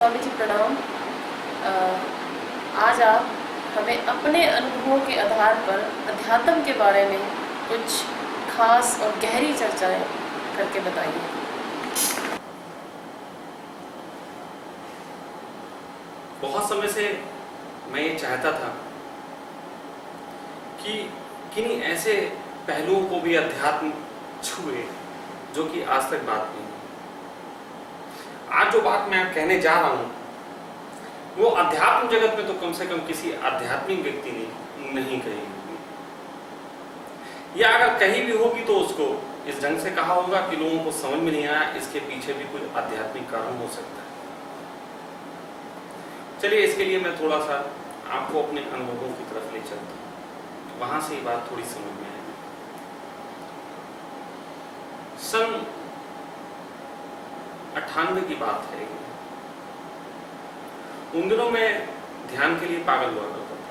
स्वामी जी प्रणाम। अ, आज आप हमें अपने अनुभवों के आधार पर अध्यात्म के बारे में कुछ खास और गहरी चर्चाएं करके बताइए। बहुत समय से मैं ये चाहता था कि किन्हीं ऐसे पहलुओं को भी अध्यात्म छुए जो कि आज तक बात नहीं। आज जो बात मैं कहने जा रहा हूं वो अध्यात्म जगत में तो कम से कम किसी आध्यात्मिक व्यक्ति ने नहीं कही होगी, या अगर कही भी होगी तो उसको इस ढंग से कहा होगा कि लोगों को समझ में नहीं आया। इसके पीछे भी कोई आध्यात्मिक कारण हो सकता है। चलिए, इसके लिए मैं थोड़ा सा आपको अपने अनुभवों की तरफ ले चलता हूं, वहां से ये बात थोड़ी समझ में आएगी। सन 98 की बात है। उन दिनों में ध्यान के लिए पागल हुआ करता था।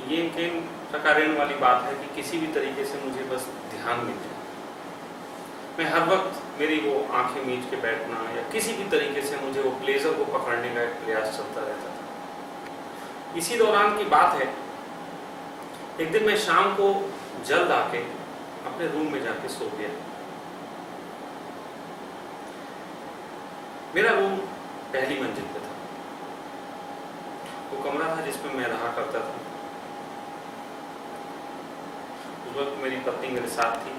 ये किन प्रकार वाली बात है कि किसी भी तरीके से मुझे बस ध्यान मिल जाए। मैं हर वक्त मेरी वो आंखें मीच के बैठना या किसी भी तरीके से मुझे वो प्लेजर को पकड़ने का एक प्रयास चलता रहता था। इसी दौरान की बात है, एक दिन मैं शाम को जल्द आके अपने रूम में जाके सो गया। मेरा रूम पहली मंजिल पे था। वो कमरा था जिसमें मैं रहा करता था। उस वक्त मेरी पत्नी मेरे साथ थी,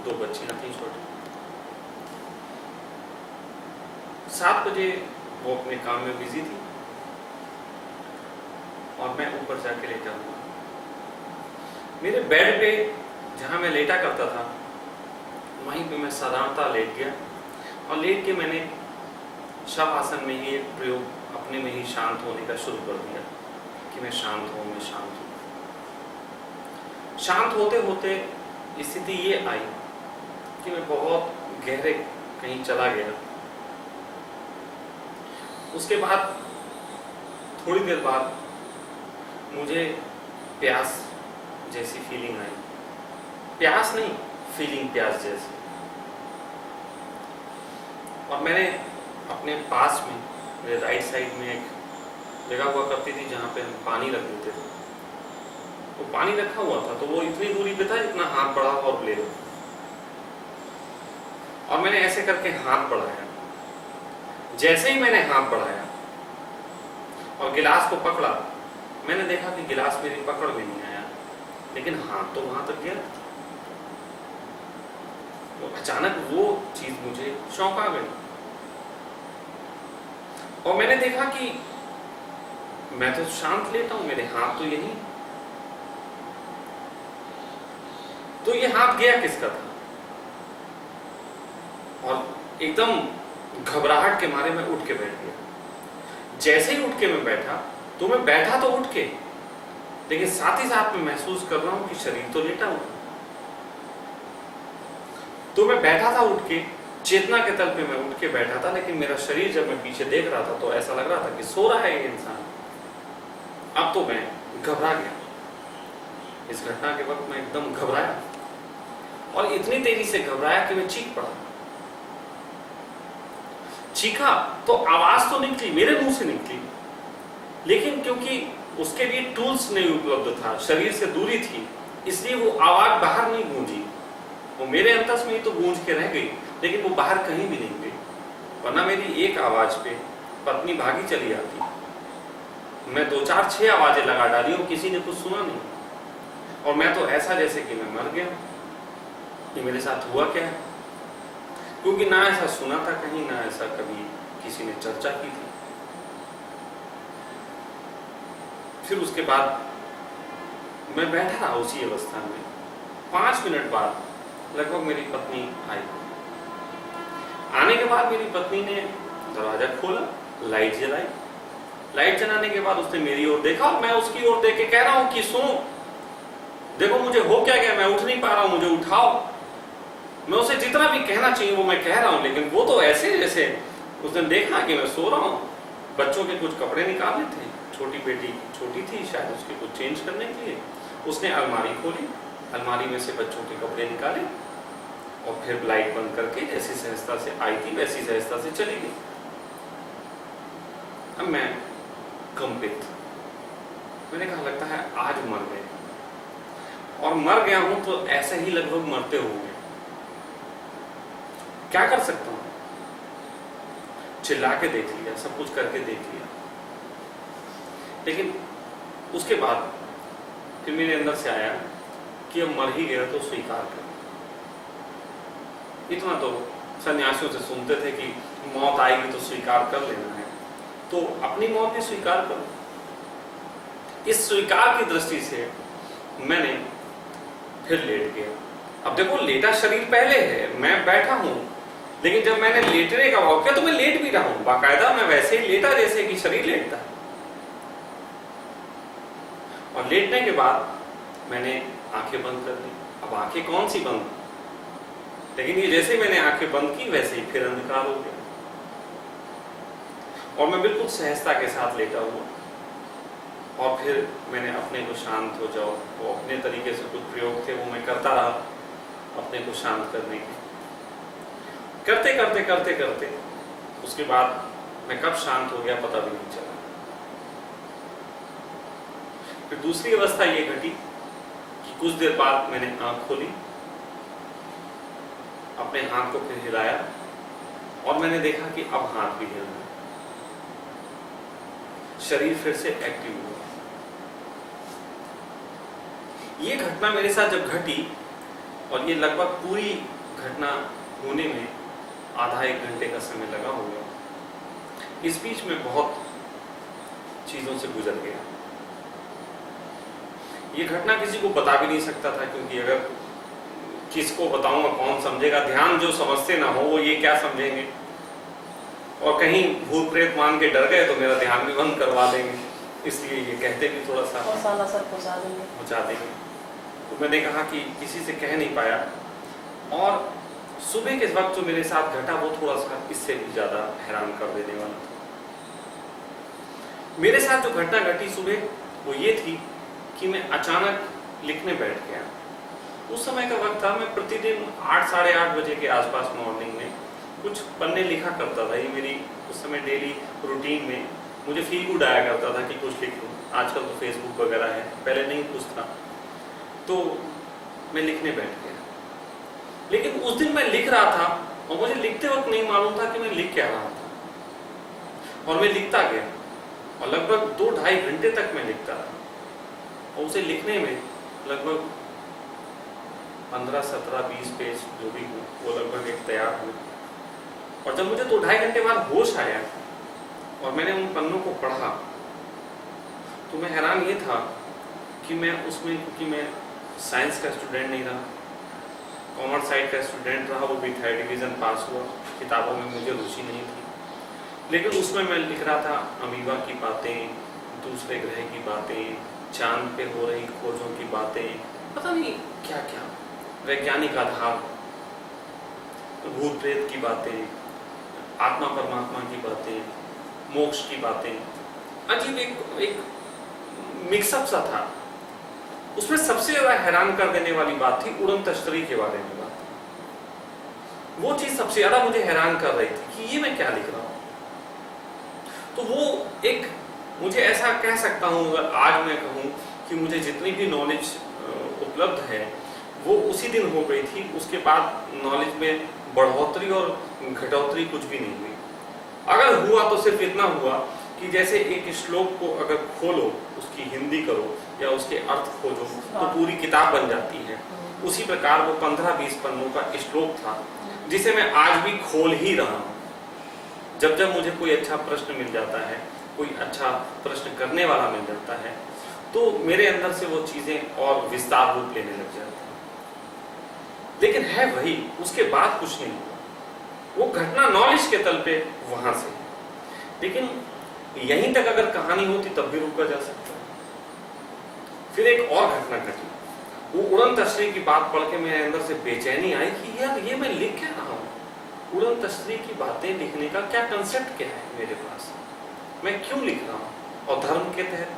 2 बच्चियां थी छोटी। 7 बजे वो अपने काम में बिजी थी और मैं ऊपर जाके लेटा हुआ। मेरे बेड पे जहां मैं लेटा करता था वहीं पे मैं साधारणतः लेट गया और लेट के मैंने शव आसन में ही एक प्रयोग अपने में ही शांत होने का शुरू कर दिया कि मैं शांत हूं, मैं शांत हूं। शांत होते होते स्थिति ये आई कि मैं बहुत गहरे कहीं चला गया। उसके बाद थोड़ी देर बाद मुझे प्यास जैसी फीलिंग आई। प्यास नहीं, फीलिंग प्यास जैसी। और मैंने अपने पास में मेरे राइट साइड में एक जगह हुआ करती थी जहां पे हम पानी रख देते थे। वो पानी रखा हुआ था तो वो इतनी दूरी पे था जितना हाथ बढ़ा और ले लो। और मैंने ऐसे करके हाथ बढ़ाया। जैसे ही मैंने हाथ बढ़ाया और गिलास को पकड़ा, मैंने देखा कि गिलास मेरी पकड़ में नहीं आया, लेकिन हाथ तो वहां तक गया। तो अचानक वो चीज मुझे चौंका गई और मैंने देखा कि मैं तो शांत लेटा हूं, मेरे हाथ तो यही। तो ये हाथ गया किसका था? और एकदम घबराहट के मारे मैं उठ के बैठ गया। जैसे ही उठ के मैं बैठा तो मैं बैठा तो उठ के, लेकिन साथ ही साथ में महसूस कर रहा हूं कि शरीर तो लेटा हुआ। तो मैं बैठा था उठ के, चेतना के तल पे मैं उठ के बैठा था, लेकिन मेरा शरीर जब मैं पीछे देख रहा था तो ऐसा लग रहा था कि सो रहा है ये इंसान। अब तो मैं घबरा गया। इस घटना के वक्त मैं एकदम घबराया और इतनी तेजी से घबराया कि मैं चीख पड़ा। चीखा तो आवाज तो निकली, मेरे मुंह से निकली, लेकिन क्योंकि उसके लिए टूल्स नहीं उपलब्ध था, शरीर से दूरी थी, इसलिए वो आवाज बाहर नहीं गूंजी। वो मेरे अंतस में ही तो गूंज के रह गई, लेकिन वो बाहर कहीं भी नहीं गई। वरना मेरी एक आवाज पे पत्नी भागी चली आती। मैं 2, 4, 6 आवाजें लगा डाली और किसी ने कुछ सुना नहीं। और मैं तो ऐसा जैसे कि मैं मर गया। ये मेरे साथ हुआ क्या है? क्योंकि ना ऐसा सुना था कहीं, ना ऐसा कभी किसी ने चर्चा की थी। फिर उसके बाद मैं बैठा रहा उसी अवस्था में। 5 मिनट बाद लगभग मेरी पत्नी आई। आने के बाद मेरी पत्नी ने दरवाजा खोला, लाइट जलाई। लाइट जलाने के बाद उसने मेरी ओर देखा और मैं उसकी ओर देख के कह रहा हूं कि सुनो, देखो मुझे हो क्या गया, मैं उठ नहीं पा रहा हूं, मुझे उठाओ। मैं उसे जितना भी कहना चाहिए वो मैं कह रहा हूं, लेकिन वो तो ऐसे जैसे उसने देखा कि मैं सो रहा हूं। बच्चों के कुछ कपड़े निकालने थे, छोटी बेटी छोटी थी, शायद उसके कुछ चेंज करने के लिए। उसने अलमारी खोली, अलमारी में से बच्चों के कपड़े निकाले और फिर लाइट बंद करके जैसी सहजता से आई थी वैसी सहजता से चली गई। अब मैं कंपित, मैंने कहा लगता है आज मर गए, और मर गया हूं तो ऐसे ही लगभग मरते होंगे। क्या कर सकता हूं? चिल्ला के देख लिया, सब कुछ करके देख लिया, लेकिन उसके बाद फिर मेरे अंदर से आया कि अब मर ही गया तो स्वीकार कर। इतना तो सन्यासियों से सुनते थे कि मौत आएगी तो स्वीकार कर लेना है, तो अपनी मौत भी स्वीकार करो। इस स्वीकार की दृष्टि से मैंने फिर लेट गया। अब देखो, लेटा शरीर पहले है, मैं बैठा हूं, लेकिन जब मैंने लेटने का भाव किया तो मैं लेट भी रहा हूं बाकायदा, मैं वैसे ही लेटा जैसे कि शरीर लेटता है। और लेटने के बाद मैंने आंखें बंद कर दी। अब आंखें कौन सी बंद, लेकिन ये जैसे मैंने आंखें बंद की वैसे ही फिर अंधकार हो गया, और मैं बिल्कुल सहजता के साथ लेटा हुआ। और फिर मैंने अपने को शांत हो जाओ, वो अपने तरीके से कुछ प्रयोग थे वो मैं करता रहा अपने को शांत करने के, करते करते करते करते उसके बाद मैं कब शांत हो गया पता भी नहीं चला। फिर दूसरी अवस्था ये घटी कि कुछ देर बाद मैंने आंख खोली, अपने हाथ को फिर हिलाया, और मैंने देखा कि अब हाथ भी हिल रहा है, शरीर फिर से एक्टिव हुआ। ये घटना मेरे साथ जब घटी, और ये लगभग पूरी घटना होने में आधा एक घंटे का समय लगा होगा, इस बीच में बहुत चीजों से गुजर गया। ये घटना किसी को बता भी नहीं सकता था, क्योंकि अगर किसको बताऊंगा कौन समझेगा, ध्यान जो समझते ना हो वो ये क्या समझेंगे, और कहीं भूत प्रेत मान के डर गए तो मेरा ध्यान भी बंद करवा देंगे, इसलिए ये कहते भी थोड़ा सा पहुंचा देंगे। तो मैंने कहा कि किसी से कह नहीं पाया, और सुबह के वक्त जो मेरे साथ घटा वो थोड़ा सा इससे भी ज्यादा हैरान कर देने वाला था। मेरे साथ जो घटना घटी सुबह वो ये थी कि मैं अचानक लिखने बैठ गया। उस समय का वक्त था, मैं प्रतिदिन 8 साढ़े 8 बजे के आसपास मॉर्निंग में कुछ पन्ने लिखा करता था। ये मेरी उस समय डेली रूटीन में मुझे फील गुड आया करता था कि कुछ लिख लूँ। आजकल तो फेसबुक वगैरह है, पहले नहीं कुछ था, तो मैं लिखने बैठ गया। लेकिन उस दिन मैं लिख रहा था और मुझे लिखते वक्त नहीं मालूम था कि मैं लिख क्या रहा था, और मैं लिखता गया और लगभग 2-2.5 घंटे तक मैं लिखता रहा, और उसे लिखने में लगभग 15, 17, 20 पेज जो भी हो वो लगभग एक तैयार हुए। और जब मुझे 2-2.5 घंटे बाद होश आया और मैंने उन पन्नों को पढ़ा, तो मैं हैरान ये था कि मैं उसमें, क्योंकि मैं साइंस का स्टूडेंट नहीं रहा, कॉमर्स साइड का स्टूडेंट रहा, वो भी 3rd डिवीजन पास हुआ, किताबों में मुझे रुचि नहीं थी, लेकिन उसमें मैं लिख रहा था अमीबा की बातें, दूसरे ग्रह की बातें, चांद पे हो रही खोजों की बातें, पता नहीं क्या क्या, वैज्ञानिक आधार, भूत प्रेत की बातें, आत्मा परमात्मा की बातें, मोक्ष की बातें, अजीब एक मिक्सअप सा था। उसमें सबसे ज्यादा हैरान कर देने वाली बात थी उड़न तश्तरी के बारे में बात। वो चीज सबसे ज्यादा मुझे हैरान कर रही थी कि ये मैं क्या लिख रहा हूं। तो वो एक, मुझे ऐसा कह सकता हूं, अगर आज मैं कहूं कि मुझे जितनी भी नॉलेज उपलब्ध है वो उसी दिन हो गई थी। उसके बाद नॉलेज में बढ़ोतरी और घटोतरी कुछ भी नहीं हुई। अगर हुआ तो सिर्फ इतना हुआ कि जैसे एक श्लोक को अगर खोलो, उसकी हिंदी करो या उसके अर्थ खोजो तो पूरी किताब बन जाती है। उसी प्रकार वो 15-20 पन्नों का श्लोक था जिसे मैं आज भी खोल ही रहा हूं। जब जब मुझे कोई अच्छा प्रश्न मिल जाता है, कोई अच्छा प्रश्न करने वाला मिल जाता है, तो मेरे अंदर से वो चीजें और विस्तार रूप लेने लग जाती हैं। लेकिन है वही, उसके बाद कुछ नहीं हुआ। वो घटना नॉलेज के तल पे वहां से, लेकिन यहीं तक अगर कहानी होती तब भी रुका जा सकता है। फिर एक और घटना घटी। वो उड़न तश्तरी की बात पढ़ के मेरे अंदर से बेचैनी आई कि यार ये मैं लिख क्या रहा हूं। उड़न तश्तरी की बातें लिखने का क्या कंसेप्ट क्या है मेरे पास, मैं क्यों लिख रहा हूं, और धर्म के तहत।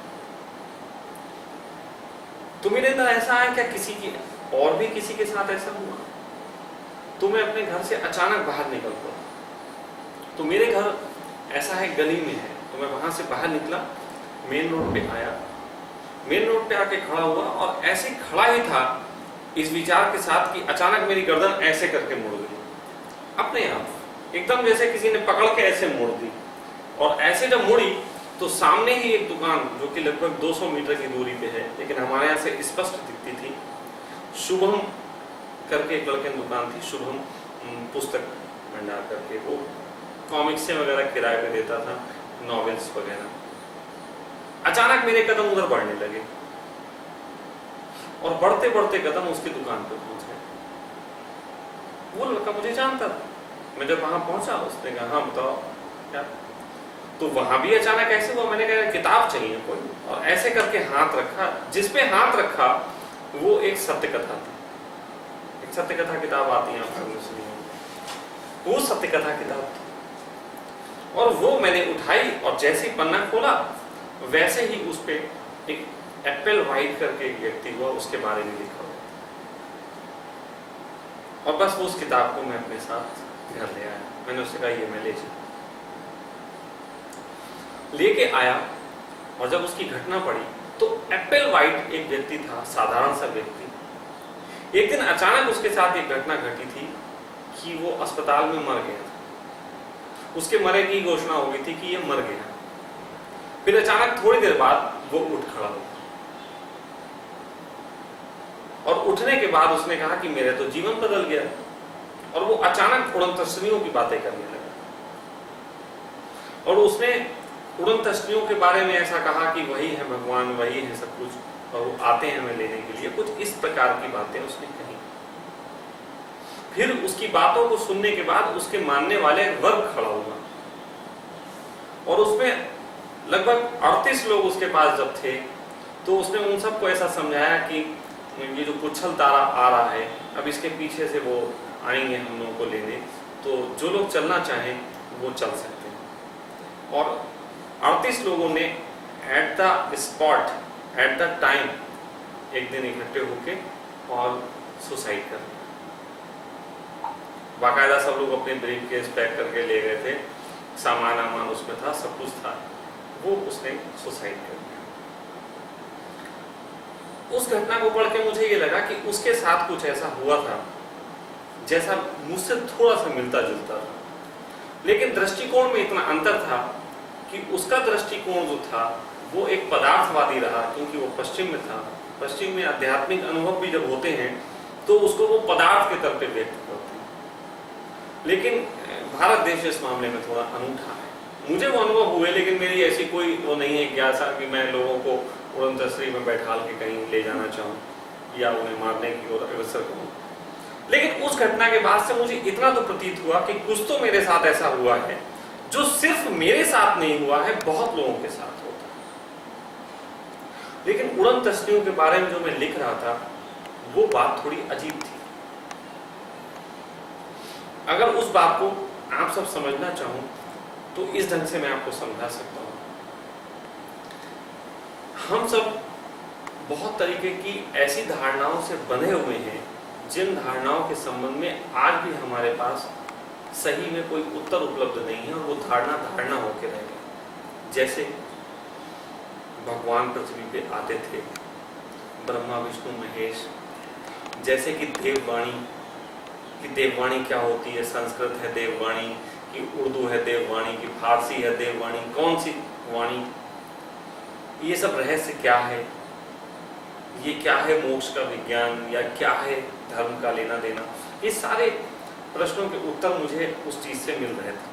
तो मेरे अंदर ऐसा है क्या, किसी की और भी किसी के साथ ऐसा हुआ। तो मैं अपने घर से अचानक बाहर निकल पड़ा। तो मेरे घर ऐसा है, गली में है, तो मैं वहां से बाहर निकला, मेन रोड पे आया, मेन रोड पे आके खड़ा हुआ और ऐसे खड़ा ही था इस विचार के साथ कि अचानक मेरी गर्दन ऐसे करके मुड़ गई, अपने आप एकदम जैसे किसी ने पकड़ के ऐसे मोड़ दी। और ऐसे जब मुड़ी तो सामने ही एक दुकान जो कि लगभग 200 मीटर की दूरी पे है, लेकिन हमारे यहाँ से स्पष्ट दिखती थी, शुभम करके एक लड़के की दुकान थी, शुभम पुस्तक भंडार करके, वो कॉमिक्स वगैरह किराए पे देता था, नॉवेल्स वगैरह। अचानक मेरे कदम उधर बढ़ने लगे और बढ़ते बढ़ते कदम उसकी दुकान पे पहुंच गए। वो लड़का मुझे जानता था। मैं जब वहां पहुंचा उसने कहा हाँ बताओ क्या। तो वहां भी अचानक ऐसे हुआ, मैंने कहा किताब चाहिए कोई, और ऐसे करके हाथ रखा, जिसपे हाथ रखा वो एक सत्य कथा थी। एक सत्य कथा किताब आती है आपने सुनी, वो सत्य कथा किताब थी। और वो मैंने उठाई और जैसे ही पन्ना खोला वैसे ही उस पे एक एप्पल वाइट करके एक व्यक्ति हुआ, उसके बारे में लिखा हुआ, और बस वो उस किताब को मैं अपने साथ घर ले आया। मैंने उससे कहा ये मैं लेके आया, और जब उसकी घटना पड़ी तो एप्पल वाइट एक व्यक्ति था, साधारण सा व्यक्ति। एक दिन अचानक उसके साथ एक घटना घटी थी कि वो अस्पताल में मर गया था। उसके मरे की घोषणा हो गई थी कि ये मर गया। फिर अचानक थोड़ी देर बाद वो उठ खड़ा हुआ, और उठने के बाद उसने कहा कि मेरा तो जीवन बदल गया। और वो अचानक उड़न तस्वीरों की बातें करने लगा, और उसने उड़न तस्वीरों के बारे में ऐसा कहा कि वही है भगवान, वही है सब कुछ, और वो आते हैं हमें लेने के लिए, कुछ इस प्रकार की बातें उसने कही। फिर उसकी बातों को सुनने के बाद उसके मानने वाले वर्ग खड़ा हुआ, और उसमें लगभग 38 लोग उसके पास जब थे, तो उसने उन सबको ऐसा समझाया कि ये जो पुच्छल तारा आ रहा है, अब इसके पीछे से वो आएंगे हम लोगों को लेने, तो जो लोग चलना चाहें वो चल सकते हैं। और 38 लोगों ने at the spot, at the time एक दिन इकट्ठे होके और सुसाइड कर लिया। बाकायदा सब लोग अपने ब्रीफ केस पैक करके ले गए थे, सामान आमान उसमें था, सब कुछ था, वो उसने सुसाइड कर लिया। उस घटना को पढ़ के मुझे ये लगा कि उसके साथ कुछ ऐसा हुआ था जैसा मुझसे थोड़ा सा मिलता जुलता था, लेकिन दृष्टिकोण में इतना अंतर था कि उसका दृष्टिकोण जो था वो एक पदार्थवादी रहा, क्योंकि वो पश्चिम में था। पश्चिम में आध्यात्मिक अनुभव भी जब होते हैं तो उसको वो पदार्थ के तौर पे व्यक्त करते हैं। लेकिन भारत देश इस मामले में थोड़ा अनूठा है। मुझे वो अनुभव हुए, लेकिन मेरी ऐसी कोई वो नहीं है ज्ञासा कि मैं लोगों को उड़न तस्वीर में बैठाल के कहीं ले जाना चाहूँ या उन्हें मारने की ओर अग्रसर करूँ। लेकिन उस घटना के बाद से मुझे इतना तो प्रतीत हुआ कि कुछ तो मेरे साथ ऐसा हुआ है जो सिर्फ मेरे साथ नहीं हुआ है, बहुत लोगों के साथ होता है। लेकिन उड़न तस्वीरों के बारे में जो मैं लिख रहा था वो बात थोड़ी अजीब थी। अगर उस बात को आप सब समझना चाहूं तो इस ढंग से मैं आपको समझा सकता हूं। हम सब बहुत तरीके की ऐसी धारणाओं से बंधे हुए हैं जिन धारणाओं के संबंध में आज भी हमारे पास सही में कोई उत्तर उपलब्ध नहीं है, और वो धारणा होकर रह गई। जैसे भगवान पृथ्वी पे आते थे, ब्रह्मा विष्णु महेश, जैसे कि देववाणी, कि देववाणी क्या होती है, संस्कृत है देववाणी, कि उर्दू है देववाणी, कि फारसी है देववाणी, कौन सी वाणी, ये सब रहस्य क्या है, ये क्या है मोक्ष का विज्ञान, या क्या है धर्म का लेना देना, ये सारे प्रश्नों के उत्तर मुझे उस चीज से मिल रहे थे।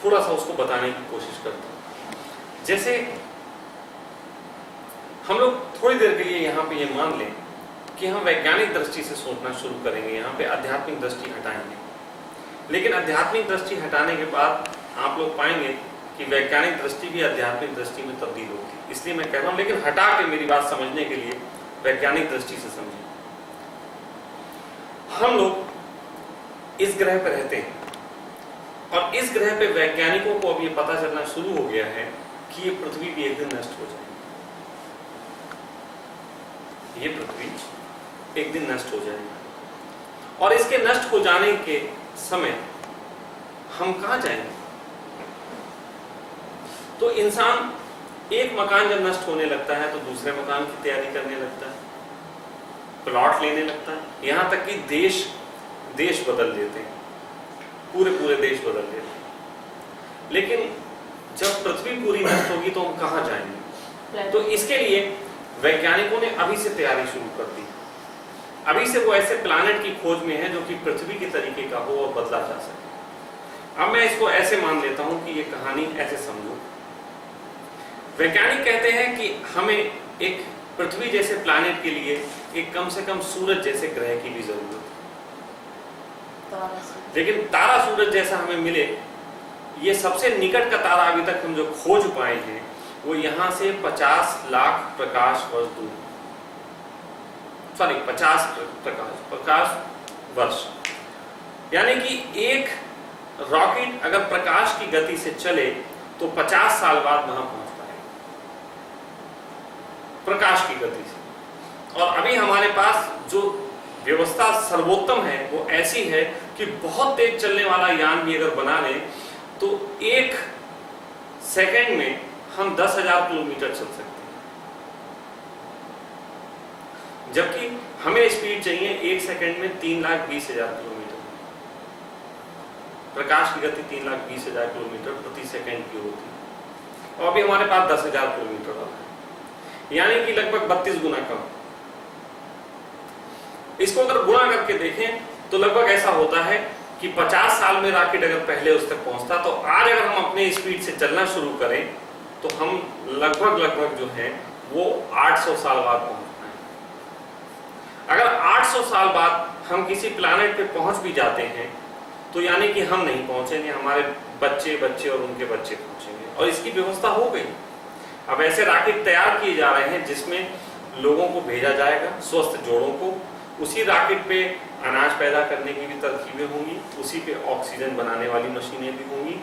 थोड़ा सा उसको बताने की कोशिश करता हूं। जैसे हम लोग थोड़ी देर के लिए यहाँ पे ये मान लें कि हम वैज्ञानिक दृष्टि से सोचना शुरू करेंगे, यहाँ पे आध्यात्मिक दृष्टि हटाएंगे। लेकिन आध्यात्मिक दृष्टि हटाने के बाद आप लोग पाएंगे कि वैज्ञानिक दृष्टि भी आध्यात्मिक दृष्टि में तब्दील होती है। इसलिए मैं कह रहा हूँ, लेकिन हटा के मेरी बात समझने के लिए वैज्ञानिक दृष्टि से समझें। हम लोग इस ग्रह पर रहते हैं, और इस ग्रह पे वैज्ञानिकों को अब ये पता चलना शुरू हो गया है कि ये पृथ्वी भी एक दिन नष्ट हो जाएगी। ये पृथ्वी एक दिन नष्ट हो जाएगी, और इसके नष्ट हो जाने के समय हम कहाँ जाएंगे? तो इंसान एक मकान जब नष्ट होने लगता है तो दूसरे मकान की तैयारी करने लगता है, प्लॉट लेने लगता है, यहां तक कि देश बदल देते हैं, पूरे देश बदल देते हैं। लेकिन जब पृथ्वी पूरी नष्ट होगी तो हम कहां जाएंगे? तो इसके लिए वैज्ञानिकों ने अभी से तैयारी शुरू कर दी। अभी से वो ऐसे प्लैनेट की खोज में है जो कि पृथ्वी के तरीके का हो और बदला जा सके। अब मैं इसको ऐसे मान लेता हूं कि ये कहानी ऐसे समझो, वैज्ञानिक कहते हैं कि हमें एक पृथ्वी जैसे प्लैनेट के लिए एक कम से कम सूरज जैसे ग्रह की भी जरूरत है। लेकिन तारा सूरज जैसा हमें मिले, ये सबसे निकट का तारा अभी तक हम जो खोज पाए हैं वो यहां से 50 लाख प्रकाश वर्ष दूर, सॉरी 50 प्रकाश वर्ष, यानी कि एक रॉकेट अगर प्रकाश की गति से चले तो 50 साल बाद वहां पहुंच पाएगा प्रकाश की गति से। और अभी हमारे पास जो व्यवस्था सर्वोत्तम है वो ऐसी है कि बहुत तेज चलने वाला यान भी अगर बना लें तो 1 सेकंड में हम 10,000 किलोमीटर चल सकते हैं, जबकि हमें स्पीड चाहिए 1 सेकंड में 3,20,000 किलोमीटर। प्रकाश की गति 3,20,000 किलोमीटर प्रति सेकंड की होती है और अभी हमारे पास 10,000 किलोमीटर वाला है, यानी कि लगभग 32 गुना कम। इसको अगर गुणा करके देखें तो लगभग ऐसा होता है कि 50 साल में रॉकेट अगर पहले उस तक पहुंचता तो आज अगर हम अपने स्पीड से चलना शुरू करें तो हम लगभग जो है वो 800 साल बाद पहुंच पाए। अगर 800 साल बाद हम किसी प्लैनेट पे पहुंच भी जाते हैं तो यानी कि हम नहीं पहुंचेंगे, हमारे बच्चे और उनके बच्चे पहुंचेंगे, और इसकी व्यवस्था हो गई। अब ऐसे रॉकेट तैयार किए जा रहे हैं जिसमें लोगों को भेजा जाएगा, स्वस्थ जोड़ों को। उसी रॉकेट पे अनाज पैदा करने की भी तरकीबें होंगी, उसी पे ऑक्सीजन बनाने वाली मशीनें भी होंगी,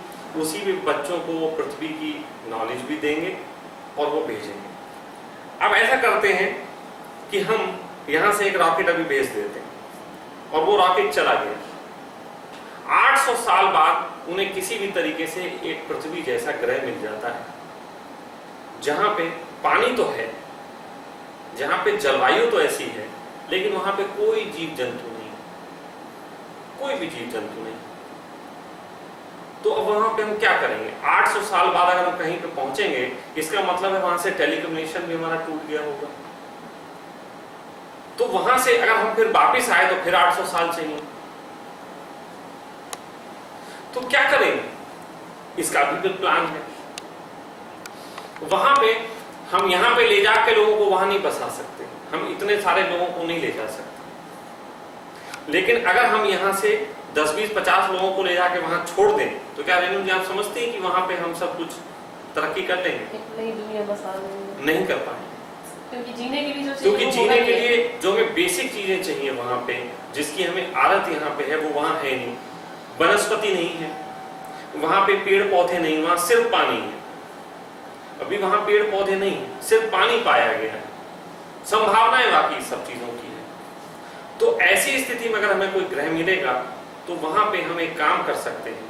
उसी पे बच्चों को वो पृथ्वी की नॉलेज भी देंगे और वो भेजेंगे। अब ऐसा करते हैं कि हम यहां से एक रॉकेट अभी भेज देते हैं और वो रॉकेट चला गया। 800 साल बाद उन्हें किसी भी तरीके से एक पृथ्वी जैसा ग्रह मिल जाता है जहां पे पानी तो है, जहां पे जलवायु तो ऐसी है, लेकिन वहां पे कोई जीव जंतु नहीं, कोई भी जीव जंतु नहीं। तो अब वहां पे हम क्या करेंगे? 800 साल बाद अगर हम कहीं पे पहुंचेंगे, इसका मतलब है वहां से टेलीकम्युनिकेशन भी हमारा टूट गया होगा। तो वहां से अगर हम फिर वापिस आए तो फिर 800 साल चाहिए। तो क्या करेंगे? इसका भी फिर प्लान है। वहां पे हम यहां पे ले जाकर लोगों को वहां नहीं बसा सकते, हम इतने सारे लोगों को नहीं ले जा सकते। लेकिन अगर हम यहां से 10, 20, 50 लोगों को ले जाके वहां छोड़ दें तो क्या रेणु जी आप समझते हैं कि वहां पे हम सब कुछ तरक्की कर लेंगे? नई दुनिया बसा लेंगे। नहीं कर पाएंगे, क्योंकि जीने के लिए जो हमें बेसिक चीजें चाहिए वहां पे, जिसकी हमें आदत यहाँ पे है, वो वहां है नहीं। वनस्पति नहीं है वहां पे, पेड़ पौधे नहीं, वहां सिर्फ पानी है। अभी वहां पेड़ पौधे नहीं, सिर्फ पानी पाया गया है। संभावनाएं बाकी सब चीजों की है। तो ऐसी स्थिति में अगर हमें कोई ग्रह मिलेगा तो वहां पे हम एक काम कर सकते हैं,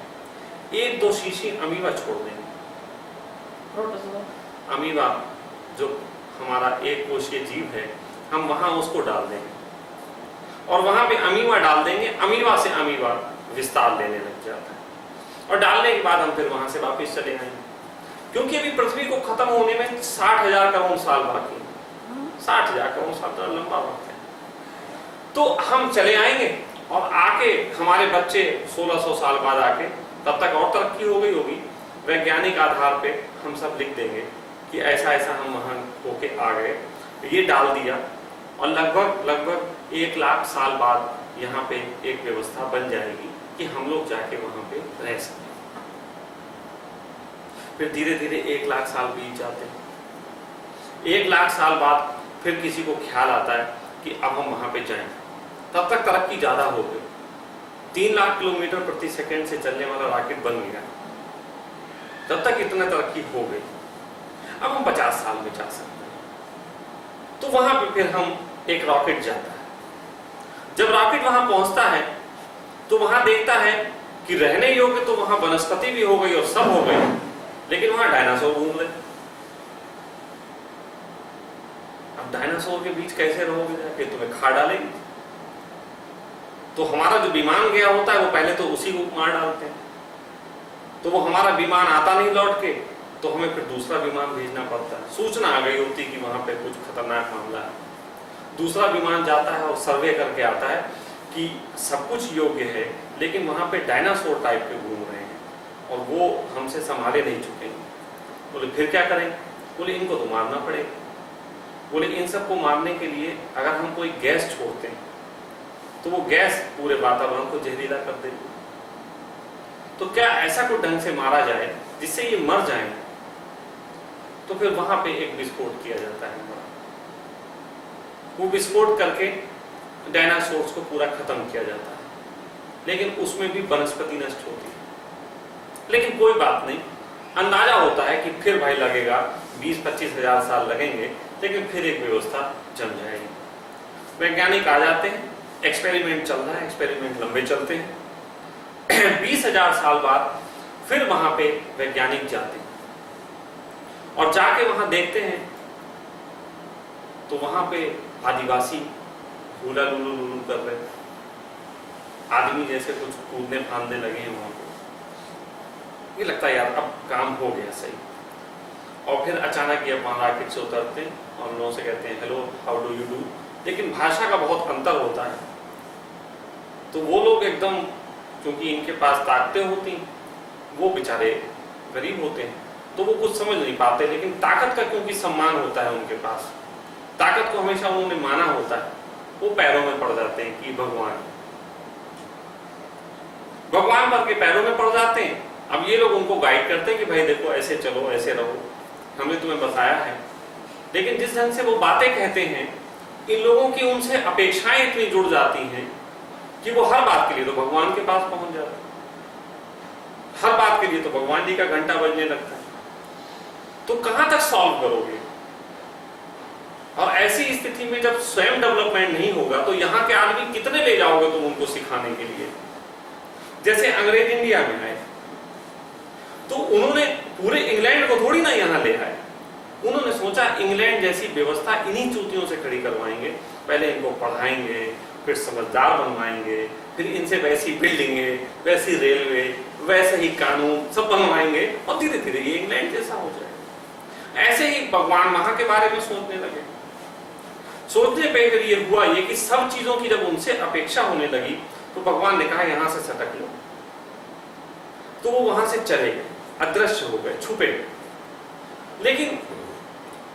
1-2 शीशी अमीबा छोड़ देंगे। अमीबा जो हमारा एक कोशीय जीव है, हम वहां उसको डाल देंगे और वहां पे अमीबा डाल देंगे। अमीबा से अमीबा विस्तार लेने लग जाता है और डालने के बाद हम फिर वहां से वापस चले आएंगे, क्योंकि अभी पृथ्वी को खत्म होने में 60,000 करोड़ साल बाकी है। 60,000 करोड़ साल तो लंबा वक्त है। तो हम चले आएंगे और आके हमारे बच्चे 1600 साल बाद आके, तब तक और तरक्की हो गई होगी, वैज्ञानिक आधार पे हम सब लिख देंगे कि ऐसा ऐसा हम वहां होके आ गए, ये डाल दिया, और लगभग 1 लाख साल बाद यहाँ पे एक व्यवस्था बन जाएगी कि हम लोग जाके वहां पे रह सकें। फिर धीरे धीरे 1 लाख साल बीत जाते हैं। 1 लाख साल बाद फिर किसी को ख्याल आता है कि अब हम वहां पे जाएं। तब तक तरक्की ज्यादा हो गई, 3 लाख किलोमीटर प्रति सेकंड से चलने वाला रॉकेट बन गया। तब तक इतना तरक्की हो गई, अब हम 50 साल में जा सकते हैं। तो वहां पे फिर हम एक रॉकेट जाता है। जब रॉकेट वहां पहुंचता है तो वहां देखता है कि रहने योग्य तो वहां वनस्पति भी हो गई और सब हो गई, लेकिन वहां डायनासोर घूम रहे। अब डायनासोर के बीच कैसे रहोगे जाके, तुम्हें खा डालेगी। तो हमारा जो विमान गया होता है वो पहले तो उसी को मार डालते हैं, तो वो हमारा विमान आता नहीं लौट के, तो हमें फिर दूसरा विमान भेजना पड़ता है। सूचना आ गई होती कि वहां पे कुछ खतरनाक मामला है, दूसरा विमान जाता है और सर्वे करके आता है कि सब कुछ योग्य है, लेकिन वहां पे डायनासोर टाइप के घूम रहे हैं और वो हमसे संभाले नहीं चुके। बोले फिर क्या करें? बोले इनको तो मारना पड़ेगा। बोले इन सबको मारने के लिए अगर हम कोई गैस छोड़ते हैं तो वो गैस पूरे वातावरण को जहरीला कर देगी, तो क्या ऐसा कोई ढंग से मारा जाए जिससे ये मर जाए? तो फिर वहां पे एक विस्फोट किया जाता है। वो विस्फोट करके डायनासोर्स को पूरा खत्म किया जाता है, लेकिन उसमें भी वनस्पति नष्ट होती है। लेकिन कोई बात नहीं, अंदाजा होता है कि फिर भाई लगेगा 20-25 हजार साल लगेंगे, लेकिन फिर एक व्यवस्था जम जाएगी। वैज्ञानिक आ जाते हैं, एक्सपेरिमेंट चल रहा है, एक्सपेरिमेंट लंबे चलते हैं। 20,000 साल बाद फिर वहां पे वैज्ञानिक जाते हैं और जाके वहां देखते हैं तो वहां पे आदिवासी हुला लुलू लुलू कर रहे हैं, आदमी जैसे कुछ कूदने फांदने लगे हैं वहां पे। ये लगता है यार अब काम हो गया सही। और फिर अचानक ये वहां रॉकेट से उतरते हैं और हम लोगों से कहते हैं hello how do you do, लेकिन भाषा का बहुत अंतर होता है। तो वो लोग एकदम, क्योंकि इनके पास ताकतें होती, वो बेचारे गरीब होते हैं तो वो कुछ समझ नहीं पाते, लेकिन ताकत का क्योंकि सम्मान होता है उनके पास, ताकत को हमेशा उन्होंने माना होता है, वो पैरों में पड़ जाते हैं कि भगवान भर के पैरों में पड़ जाते हैं। अब ये लोग उनको गाइड करते हैं कि भाई देखो ऐसे चलो, ऐसे रहो, हमने तुम्हें बताया है। लेकिन जिस ढंग से वो बातें कहते हैं, इन लोगों की उनसे अपेक्षाएं इतनी जुड़ जाती हैं कि वो हर बात के लिए तो भगवान के पास पहुंच जाते हैं, हर बात के लिए तो भगवान जी का घंटा बजने लगता है। तो कहां तक सॉल्व करोगे? और ऐसी स्थिति में जब स्वयं डेवलपमेंट नहीं होगा तो यहाँ के आदमी कितने ले जाओगे तुम उनको सिखाने के लिए? जैसे अंग्रेज इंडिया में आए तो उन्होंने पूरे इंग्लैंड को थोड़ी ना यहाँ ले आए, उन्होंने सोचा इंग्लैंड जैसी व्यवस्था इन्हीं चूतियों से खड़ी करवाएंगे, पहले इनको पढ़ाएंगे, फिर समझदार बनवाएंगे, फिर इनसे वैसी बिल्डिंगे, वैसी रेलवे, वैसे ही कानून सब बनवाएंगे और धीरे धीरे ये इंग्लैंड जैसा हो जाएगा। ऐसे ही भगवान वहां के बारे में सोचने लगे। सोचने पे फिर ये हुआ ये कि सब चीजों की जब उनसे अपेक्षा होने लगी तो भगवान ने कहा यहां से सटक लो। तो वो वहां से चले गए, अदृश्य हो गए, छुपे गए। लेकिन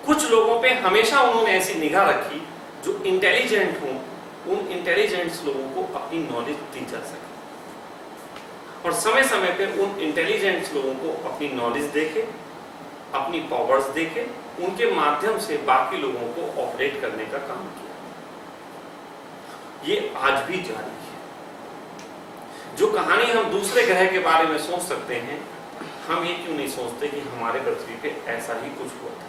कुछ लोगों पे हमेशा उन्होंने ऐसी निगाह रखी जो इंटेलिजेंट हों, उन इंटेलिजेंट्स लोगों को अपनी नॉलेज दी जा सके और समय समय पे उन इंटेलिजेंट्स लोगों को अपनी नॉलेज देके, अपनी पावर्स देके, उनके माध्यम से बाकी लोगों को ऑपरेट करने का काम किया। ये आज भी जारी है। जो कहानी हम दूसरे ग्रह के बारे में सोच सकते हैं, हम ये क्यों नहीं सोचते कि हमारे पृथ्वी पे ऐसा ही कुछ हुआ था?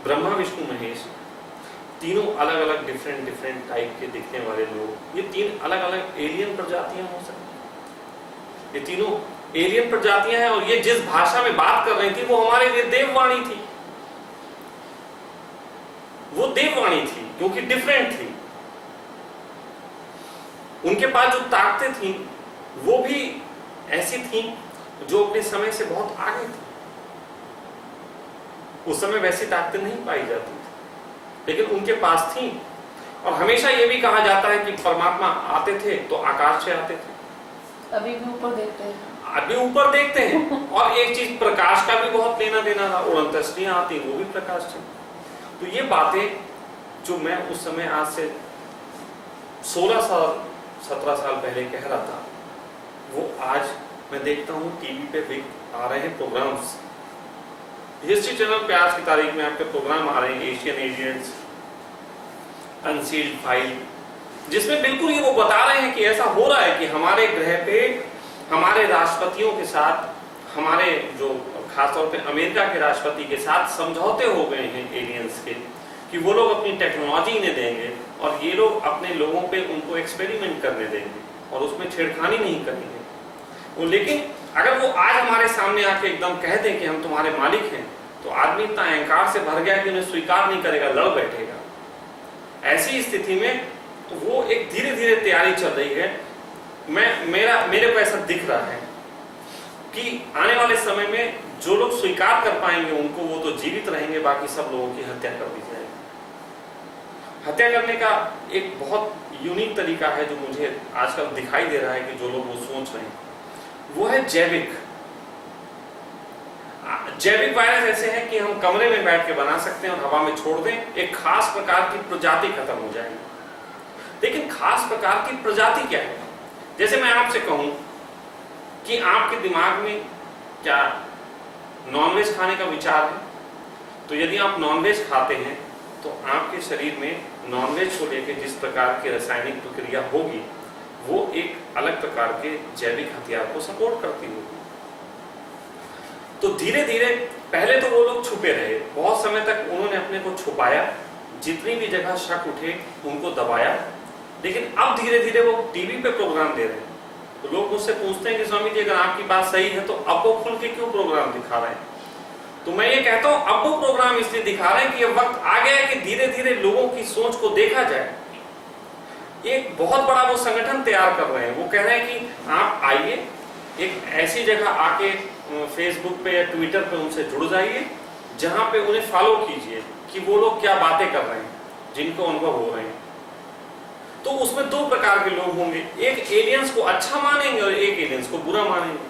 ब्रह्मा विष्णु महेश तीनों अलग अलग डिफरेंट टाइप के दिखने वाले लोग, ये तीन अलग अलग एलियन प्रजातियां हो सकती। ये तीनों एलियन प्रजातियां हैं और ये जिस भाषा में बात कर रही थी वो हमारे लिए देववाणी थी। वो देववाणी थी क्योंकि डिफरेंट थी। उनके पास जो ताकतें थी वो भी ऐसी थी जो अपने समय से बहुत आगे थी। उस समय वैसी ताकतें नहीं पाई जाती थी, लेकिन उनके पास थी। और हमेशा ये भी कहा जाता है कि परमात्मा आते थे तो आकाश से आते थे। अभी भी ऊपर देखते हैं, अभी ऊपर देखते हैं। और एक चीज प्रकाश का भी बहुत लेना देना था, उड़न तस्वीरें आती वो भी प्रकाश से। तो ये बातें जो मैं उस समय आज से 16 साल 17 साल पहले कह रहा था, वो आज मैं देखता हूँ टीवी पे भी आ रहे हैं प्रोग्राम्स। हिस्ट्री चैनल पे आज की तारीख में आपके प्रोग्राम आ रहे हैं, एशियन एलियंस, अनसील्ड फाइल, जिसमें बिल्कुल ये वो बता रहे हैं कि ऐसा हो रहा है कि हमारे ग्रह पे हमारे राष्ट्रपतियों के साथ, हमारे जो खासतौर पे अमेरिका के राष्ट्रपति के साथ समझौते हो गए हैं एलियंस के, कि वो लोग अपनी टेक्नोलॉजी इन्हें देंगे और ये लोग अपने लोगों पे उनको एक्सपेरिमेंट करने देंगे और उसमें छेड़खानी नहीं करेंगे। लेकिन अगर वो आज हमारे सामने आके एकदम कह दें कि हम तुम्हारे मालिक हैं, तो आदमी इतना अहंकार से भर गया कि उन्हें स्वीकार नहीं करेगा, लड़ बैठेगा। ऐसी स्थिति में वो एक धीरे धीरे तैयारी चल रही है। मेरे को ऐसा दिख रहा है कि आने वाले समय में जो लोग स्वीकार कर पाएंगे उनको, वो तो जीवित रहेंगे, बाकी सब लोगों की हत्या कर दी जाएगी। हत्या करने का एक बहुत यूनिक तरीका है जो मुझे आजकल दिखाई दे रहा है कि जो लोग वो सोच रहे हैं, वो है जैविक वायरस। ऐसे हैं कि हम कमरे में बैठ के बना सकते हैं और हवा में छोड़ दें, एक खास प्रकार की प्रजाति खत्म हो जाएगी। लेकिन खास प्रकार की प्रजाति क्या है? जैसे मैं आपसे कहूं कि आपके दिमाग में क्या नॉनवेज खाने का विचार है, तो यदि आप नॉनवेज खाते हैं तो आपके शरीर में नॉनवेज को लेकर जिस प्रकार की रासायनिक प्रक्रिया होगी, वो एक अलग प्रकार के जैविक हथियार को सपोर्ट करती होगी। तो धीरे धीरे पहले तो वो लोग छुपे रहे, बहुत समय तक उन्होंने अपने को छुपाया, जितनी भी जगह शक उठे उनको दबाया। लेकिन अब धीरे धीरे वो टीवी पे प्रोग्राम दे रहे हैं, तो लोग मुझसे पूछते हैं कि स्वामी जी अगर आपकी बात सही है तो अब वो खुल के क्यों प्रोग्राम दिखा रहे हैं? तो मैं ये कहता हूं अब वो प्रोग्राम इसलिए दिखा रहे हैं कि अब वक्त आ गया है कि धीरे धीरे लोगों की सोच को देखा जाए। एक बहुत बड़ा वो संगठन तैयार कर रहे हैं। वो कह रहे हैं कि आप आइए, एक ऐसी जगह आके फेसबुक पे या ट्विटर पे उनसे जुड़ जाइए जहां पे उन्हें फॉलो कीजिए कि वो लोग क्या बातें कर रहे हैं, जिनको अनुभव हो रहे हैं। तो उसमें दो प्रकार के लोग होंगे, एक एलियंस को अच्छा मानेंगे और एक एलियंस को बुरा मानेंगे।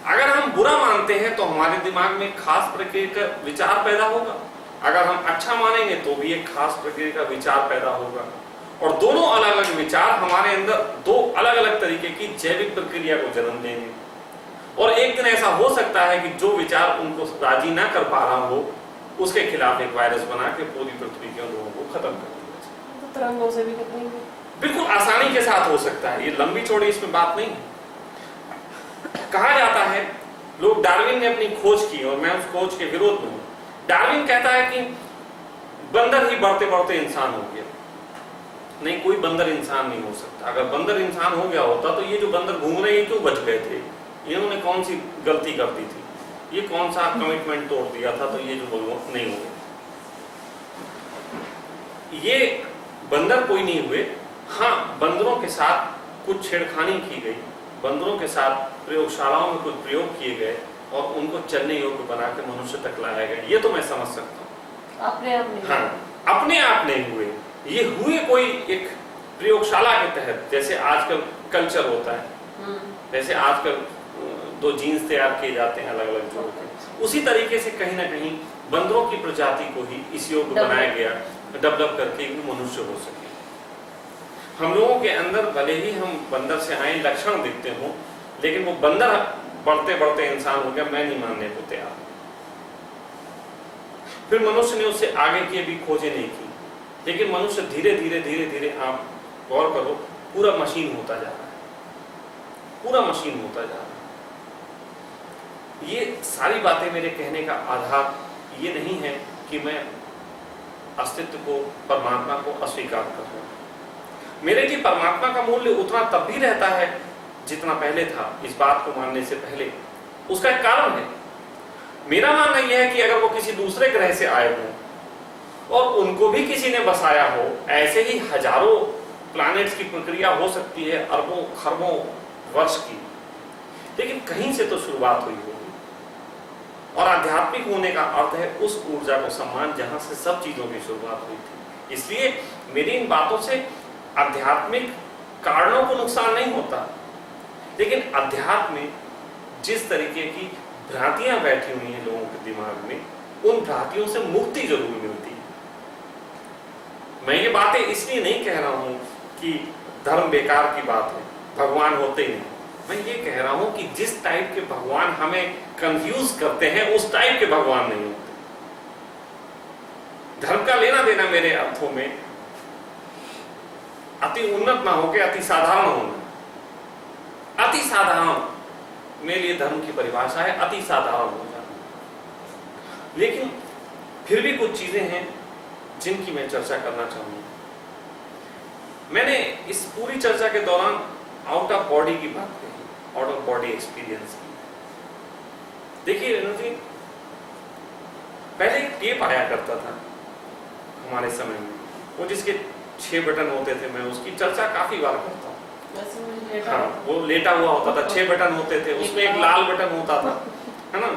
अगर हम बुरा मानते हैं तो हमारे दिमाग में खास प्रकार का विचार पैदा होगा, अगर हम अच्छा मानेंगे तो भी एक खास प्रकार का विचार पैदा होगा, और दोनों अलग अलग विचार हमारे अंदर दो अलग अलग तरीके की जैविक प्रक्रिया को जन्म देंगे। और एक दिन ऐसा हो सकता है कि जो विचार उनको राजी ना कर पा रहा हो, उसके खिलाफ एक वायरस बना के पूरी पृथ्वी के लोगों को खत्म कर दिया। तो तरंगों से भी कितनी बिल्कुल आसानी के साथ हो सकता है, ये लंबी चौड़ी इसमें बात नहीं है। कहा जाता है, लोग डार्विन ने अपनी खोज की और मैं उस खोज के विरोध में हूं। डार्विन कहता है कि बंदर ही बढ़ते बढ़ते इंसान हो गया। नहीं, कोई बंदर इंसान नहीं हो सकता। अगर बंदर इंसान हो गया होता तो ये जो बंदर घूम रहे हैं क्यों बच गए थे? इन्होंने कौन सी गलती कर दी थी? ये कौन सा कमिटमेंट तोड़ दिया था तो ये जो नहीं हुए? ये बंदर कोई नहीं हुए। हाँ, बंदरों के साथ कुछ छेड़खानी की गई, बंदरों के साथ प्रयोगशालाओं में कुछ प्रयोग किए गए और उनको चलने योग्य बना के मनुष्य तक लाया गया, ये तो मैं समझ सकता हूँ। अपने आप नहीं? हाँ, अपने आप नहीं हुए, ये हुए कोई एक प्रयोगशाला के तहत, जैसे आजकल कल्चर होता है, जैसे आजकल दो जीन्स तैयार किए जाते हैं अलग अलग जोड़ के, उसी तरीके से कहीं ना कहीं बंदरों की प्रजाति को ही इस योग्य बनाया गया, डेवलप करके मनुष्य हो सके। हम लोगों के अंदर भले ही हम बंदर से आए लक्षण दिखते हो, लेकिन वो बंदर बढ़ते बढ़ते इंसान हो गया, मैं नहीं मानने को तैयार। फिर मनुष्य ने उससे आगे की भी खोजें नहीं की, लेकिन मनुष्य धीरे धीरे धीरे धीरे, आप गौर करो, पूरा मशीन होता जा रहा है, पूरा मशीन होता जा रहा है। ये सारी बातें मेरे कहने का आधार ये नहीं है कि मैं अस्तित्व को, परमात्मा को अस्वीकार कर रहा हूं। मेरे लिए परमात्मा का मूल्य उतना तब भी रहता है जितना पहले था, इस बात को मानने से पहले। उसका एक कारण है। मेरा मानना यह है कि अगर वो किसी दूसरे ग्रह से आए हों और उनको भी किसी ने बसाया हो, ऐसे ही हजारों प्लैनेट्स की प्रक्रिया हो सकती है, अरबों खरबों वर्ष की, लेकिन कहीं से तो शुरुआत हुई होगी। और आध्यात्मिक होने का अर्थ है उस ऊर्जा को सम्मान जहां से सब चीजों की शुरुआत हुई थी। इसलिए मेरी इन बातों से आध्यात्मिक कारणों को नुकसान नहीं होता, लेकिन अध्यात्म में जिस तरीके की भ्रांतियां बैठी हुई हैं लोगों के दिमाग में, उन भ्रांतियों से मुक्ति जरूर मिलती है। मैं ये बातें इसलिए नहीं कह रहा हूं कि धर्म बेकार की बात है, भगवान होते ही नहीं। मैं ये कह रहा हूं कि जिस टाइप के भगवान हमें कंफ्यूज करते हैं, उस टाइप के भगवान नहीं होते। धर्म का लेना देना मेरे अर्थों में अति उन्नत ना होकर अति साधारण होना। अति साधारण मेरे लिए धर्म की परिभाषा है, अति साधारण हो जाना। लेकिन फिर भी कुछ चीजें हैं जिनकी मैं चर्चा करना चाहूंगा। मैंने इस पूरी चर्चा के दौरान आउट ऑफ बॉडी की बात कही, आउट ऑफ बॉडी एक्सपीरियंस की। देखिए रेणु जी, पहले एक टेप आया करता था हमारे समय में, वो जिसके 6 बटन होते थे, मैं उसकी चर्चा काफी बार करता हूँ। वैसे मुझे लेटा हाँ, वो लेटा हुआ होता था, 6 बटन होते थे, उसमें एक लाल बटन होता था, है ना।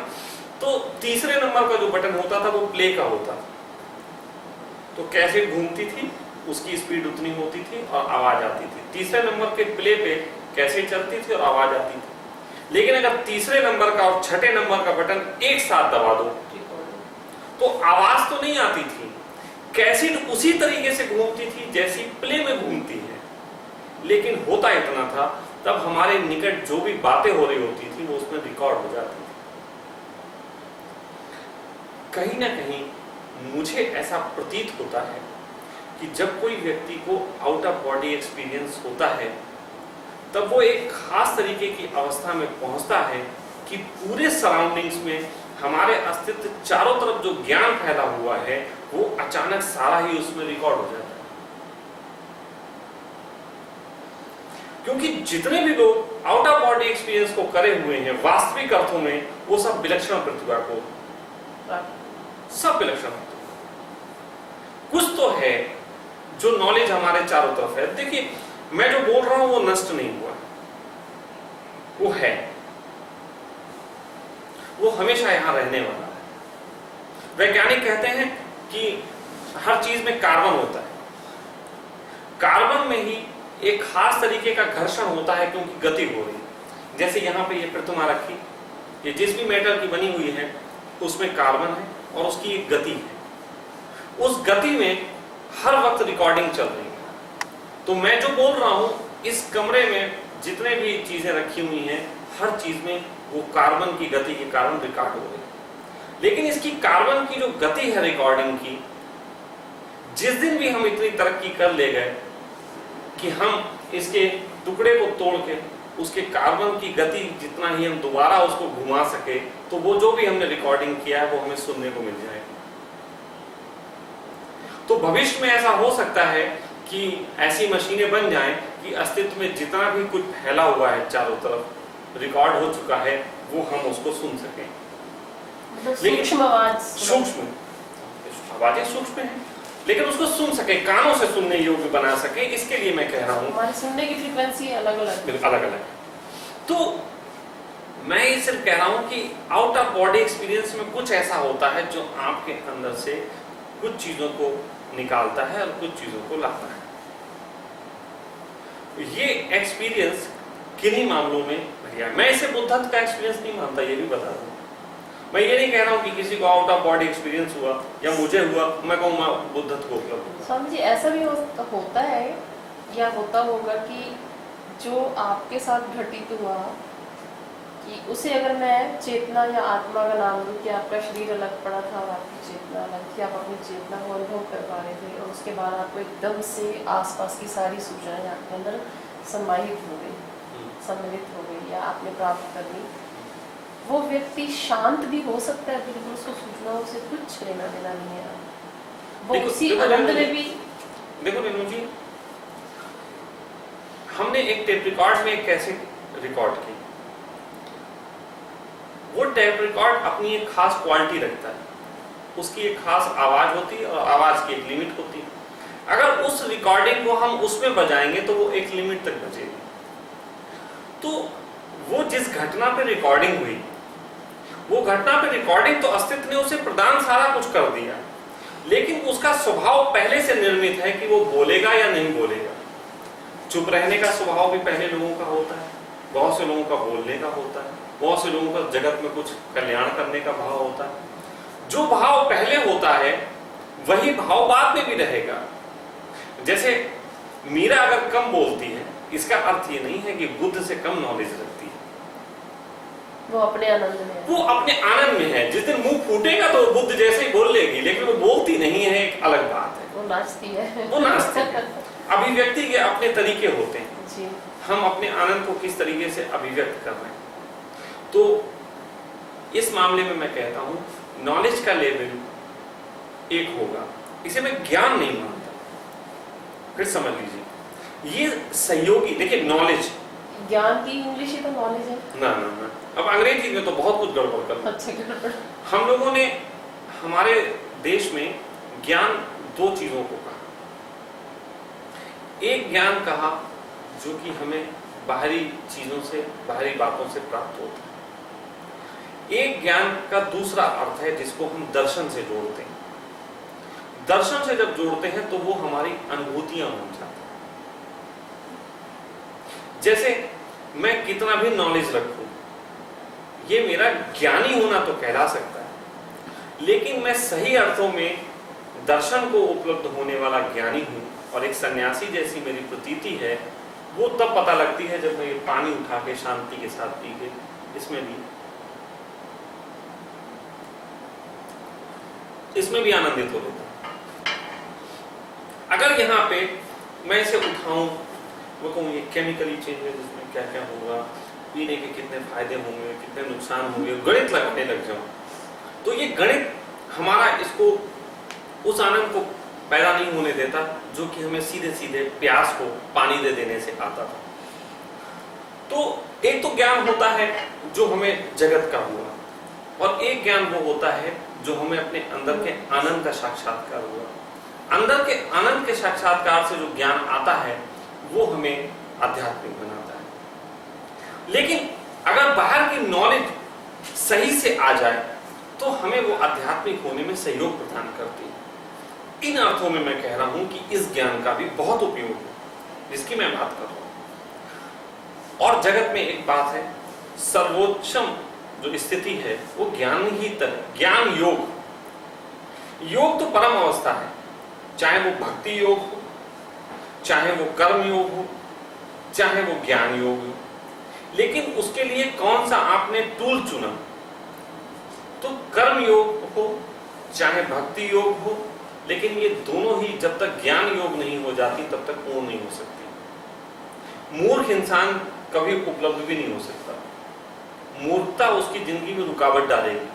तो तीसरे नंबर का जो बटन होता था वो प्ले का होता था। तो कैसेट घूमती थी, उसकी स्पीड उतनी होती थी और आवाज आती थी। तीसरे नंबर के प्ले पे कैसेट चलती थी और आवाज आती थी। लेकिन अगर तीसरे नंबर का और छठे नंबर का बटन एक साथ दबा दो तो आवाज तो नहीं आती थी, कैसेट उसी तरीके से घूमती थी जैसी प्ले में घूमती है। लेकिन होता इतना था, तब हमारे निकट जो भी बातें हो रही होती थी वो उसमें रिकॉर्ड हो जाती थी। कहीं ना कहीं मुझे ऐसा प्रतीत होता है कि जब कोई व्यक्ति को आउट ऑफ बॉडी एक्सपीरियंस होता है, तब वो एक खास तरीके की अवस्था में पहुंचता है कि पूरे सराउंडिंग्स में हमारे अस्तित्व, चारों तरफ जो ज्ञान फैला हुआ है वो अचानक सारा ही उसमें रिकॉर्ड हो जाता है। क्योंकि जितने भी लोग आउट ऑफ बॉडी एक्सपीरियंस को करे हुए हैं वास्तविक अर्थों में, वो सब विलक्षण प्रतिभा को, सब विलक्षण होते हैं। कुछ तो है जो नॉलेज हमारे चारों तरफ है। देखिए, मैं जो बोल रहा हूं वो नष्ट नहीं हुआ, वो है, वो हमेशा यहां रहने वाला है। वैज्ञानिक कहते हैं कि हर चीज में कार्बन होता है, कार्बन में ही एक खास तरीके का घर्षण होता है क्योंकि गति हो रही है। जैसे यहां पे ये प्रतिमा रखी, ये जिस भी मेटल की बनी हुई है उसमें कार्बन है और उसकी एक गति है। उस गति में हर वक्त रिकॉर्डिंग चल रही है। तो मैं जो बोल रहा हूं, इस कमरे में जितने भी चीजें रखी हुई हैं, हर चीज में वो कार्बन की गति के कारण रिकॉर्ड हो रही है। लेकिन इसकी कार्बन की जो गति है रिकॉर्डिंग की, जिस दिन भी हम इतनी तरक्की कर ले गए कि हम इसके टुकड़े को तोड़ के उसके कार्बन की गति जितना ही हम दोबारा उसको घुमा सके, तो वो जो भी हमने रिकॉर्डिंग किया है वो हमें सुनने को मिल जाएगा। तो भविष्य में ऐसा हो सकता है कि ऐसी मशीनें बन जाएं कि अस्तित्व में जितना भी कुछ फैला हुआ है चारों तरफ रिकॉर्ड हो चुका है, वो हम उसको सुन सकें। सूक्ष्म आवाज, सूक्ष्म आवाजें सूक्ष्म है, लेकिन उसको सुन सके, कानों से सुनने योग्य बना सके, इसके लिए मैं कह रहा हूं। हमारी सुनने की फ्रीक्वेंसी अलग अलग। तो मैं ये सिर्फ कह रहा हूं कि आउट ऑफ बॉडी एक्सपीरियंस में कुछ ऐसा होता है जो आपके अंदर से कुछ चीजों को निकालता है और कुछ चीजों को लाता है। ये एक्सपीरियंस किन्हीं मामलों में बढ़िया। मैं इसे बुद्धत्व का एक्सपीरियंस नहीं मानता, ये भी बता दूं। मैं ये नहीं कह रहा हूं कि किसी को आउट ऑफ बॉडी एक्सपीरियंस हुआ या मुझे हुआ मैं कहूँ बुद्धत्व को उपलब्ध। स्वामी जी, ऐसा भी होता है या होता होगा कि जो आपके साथ घटित हुआ कि उसे अगर मैं चेतना या आत्मा का नाम दूं कि आपका शरीर अलग पड़ा था और आपकी चेतना अलग थी, आप अपनी चेतना को अनुभव कर पा रहे थे और उसके बाद आपको एकदम से आसपास की सारी सूचनाएं आपके अंदर समाहित हो गई, सम्मिलित हो गई या आपने प्राप्त कर ली। वो व्यक्ति शांत भी हो सकता है, बिल्कुल उसको सूचनाओं से कुछ लेना देना नहीं है, वो उसी आनंद में भी। देखो रेणु जी, हमने एक टेप रिकॉर्ड में एक कैसेट रिकॉर्ड की, वो टेप रिकॉर्ड अपनी एक खास क्वालिटी रखता है, उसकी एक खास आवाज होती है और आवाज की एक लिमिट होती है। अगर उस रिकॉर्डिंग को हम उसमें बजाएंगे तो वो एक लिमिट तक बजेगी। तो वो जिस घटना पे रिकॉर्डिंग हुई, वो घटना पे रिकॉर्डिंग तो अस्तित्व ने उसे प्रदान सारा कुछ कर दिया, लेकिन उसका स्वभाव पहले से निर्मित है कि वो बोलेगा या नहीं बोलेगा। चुप रहने का स्वभाव भी पहले लोगों का होता है, बहुत से लोगों का बोलने का होता है, बहुत से लोगों का जगत में कुछ कल्याण करने का भाव होता है। जो भाव पहले होता है वही भाव बाद में भी रहेगा। जैसे मीरा अगर कम बोलती है, इसका अर्थ ये नहीं है कि बुद्ध से कम नॉलेज रखती है, वो अपने आनंद में है, वो अपने आनंद में है। जिस दिन मुंह फूटेगा तो बुद्ध जैसे ही बोल लेगी, लेकिन वो बोलती नहीं है, एक अलग बात है। वो नाचती है, वो नाचती है। अभिव्यक्ति के अपने तरीके होते हैं जी। हम अपने आनंद को किस तरीके से अभिव्यक्त कर रहे हैं। तो इस मामले में मैं कहता हूं नॉलेज का लेवल एक होगा, इसे मैं ज्ञान नहीं मानता। फिर समझ लीजिए, ये सहयोगी, देखिए नॉलेज, ज्ञान की इंग्लिश ही तो नॉलेज है ना ना ना अब अंग्रेजी में तो बहुत कुछ गड़बड़ कर अच्छा गड़बड़। हम लोगों ने हमारे देश में ज्ञान दो चीजों को कहा। एक ज्ञान कहा जो कि हमें बाहरी चीजों से, बाहरी बातों से प्राप्त होता है। एक ज्ञान का दूसरा अर्थ है जिसको हम दर्शन से जोड़ते हैं। दर्शन से जब जोड़ते हैं तो वो हमारी अनुभूतियां बन जाती हैं। जैसे मैं कितना भी नॉलेज रखूं, ये मेरा ज्ञानी होना तो कहला सकता है, लेकिन मैं सही अर्थों में दर्शन को उपलब्ध होने वाला ज्ञानी हूं और एक सन्यासी जैसी मेरी प्रतीति है, वो तब पता लगती है जब मैं ये पानी उठा के शांति के साथ पी के इसमें भी आनंदित हो लेता हूं। अगर यहाँ पे मैं इसे उठाऊं, वो कहूँ ये केमिकली चेंज है, जिसमें क्या क्या होगा, पीने के कितने फायदे होंगे, कितने नुकसान होंगे, गणित लगाने लग जाऊं, तो ये गणित हमारा इसको उस आनंद को पैदा नहीं होने देता जो कि हमें सीधे सीधे प्यास को पानी दे देने से आता था। तो एक तो ज्ञान होता है जो हमें जगत का हुआ, और एक ज्ञान वो होता है जो हमें अपने अंदर के आनंद का साक्षात्कार हुआ। अंदर के आनंद के साक्षात्कार से जो ज्ञान आता है वो हमें आध्यात्मिक बनाता है। लेकिन अगर बाहर की नॉलेज सही से आ जाए तो हमें वो आध्यात्मिक होने में सहयोग प्रदान करती है। इन अर्थों में मैं कह रहा हूं कि इस ज्ञान का भी बहुत उपयोग है जिसकी मैं बात कर रहा हूं। और जगत में एक बात है, सर्वोच्चम जो स्थिति है वो ज्ञान ही तक, ज्ञान योग। योग तो परम अवस्था है, चाहे वो भक्ति योग हो, चाहे वो कर्म योग हो, चाहे वो ज्ञान योग हो। लेकिन उसके लिए कौन सा आपने टूल चुना, तो कर्म योग हो चाहे भक्ति योग हो, लेकिन ये दोनों ही जब तक ज्ञान योग नहीं हो जाती तब तक पूर्ण नहीं हो सकती। मूर्ख इंसान कभी उपलब्ध भी नहीं हो सकता। मूर्खता उसकी जिंदगी में रुकावट डालेगी।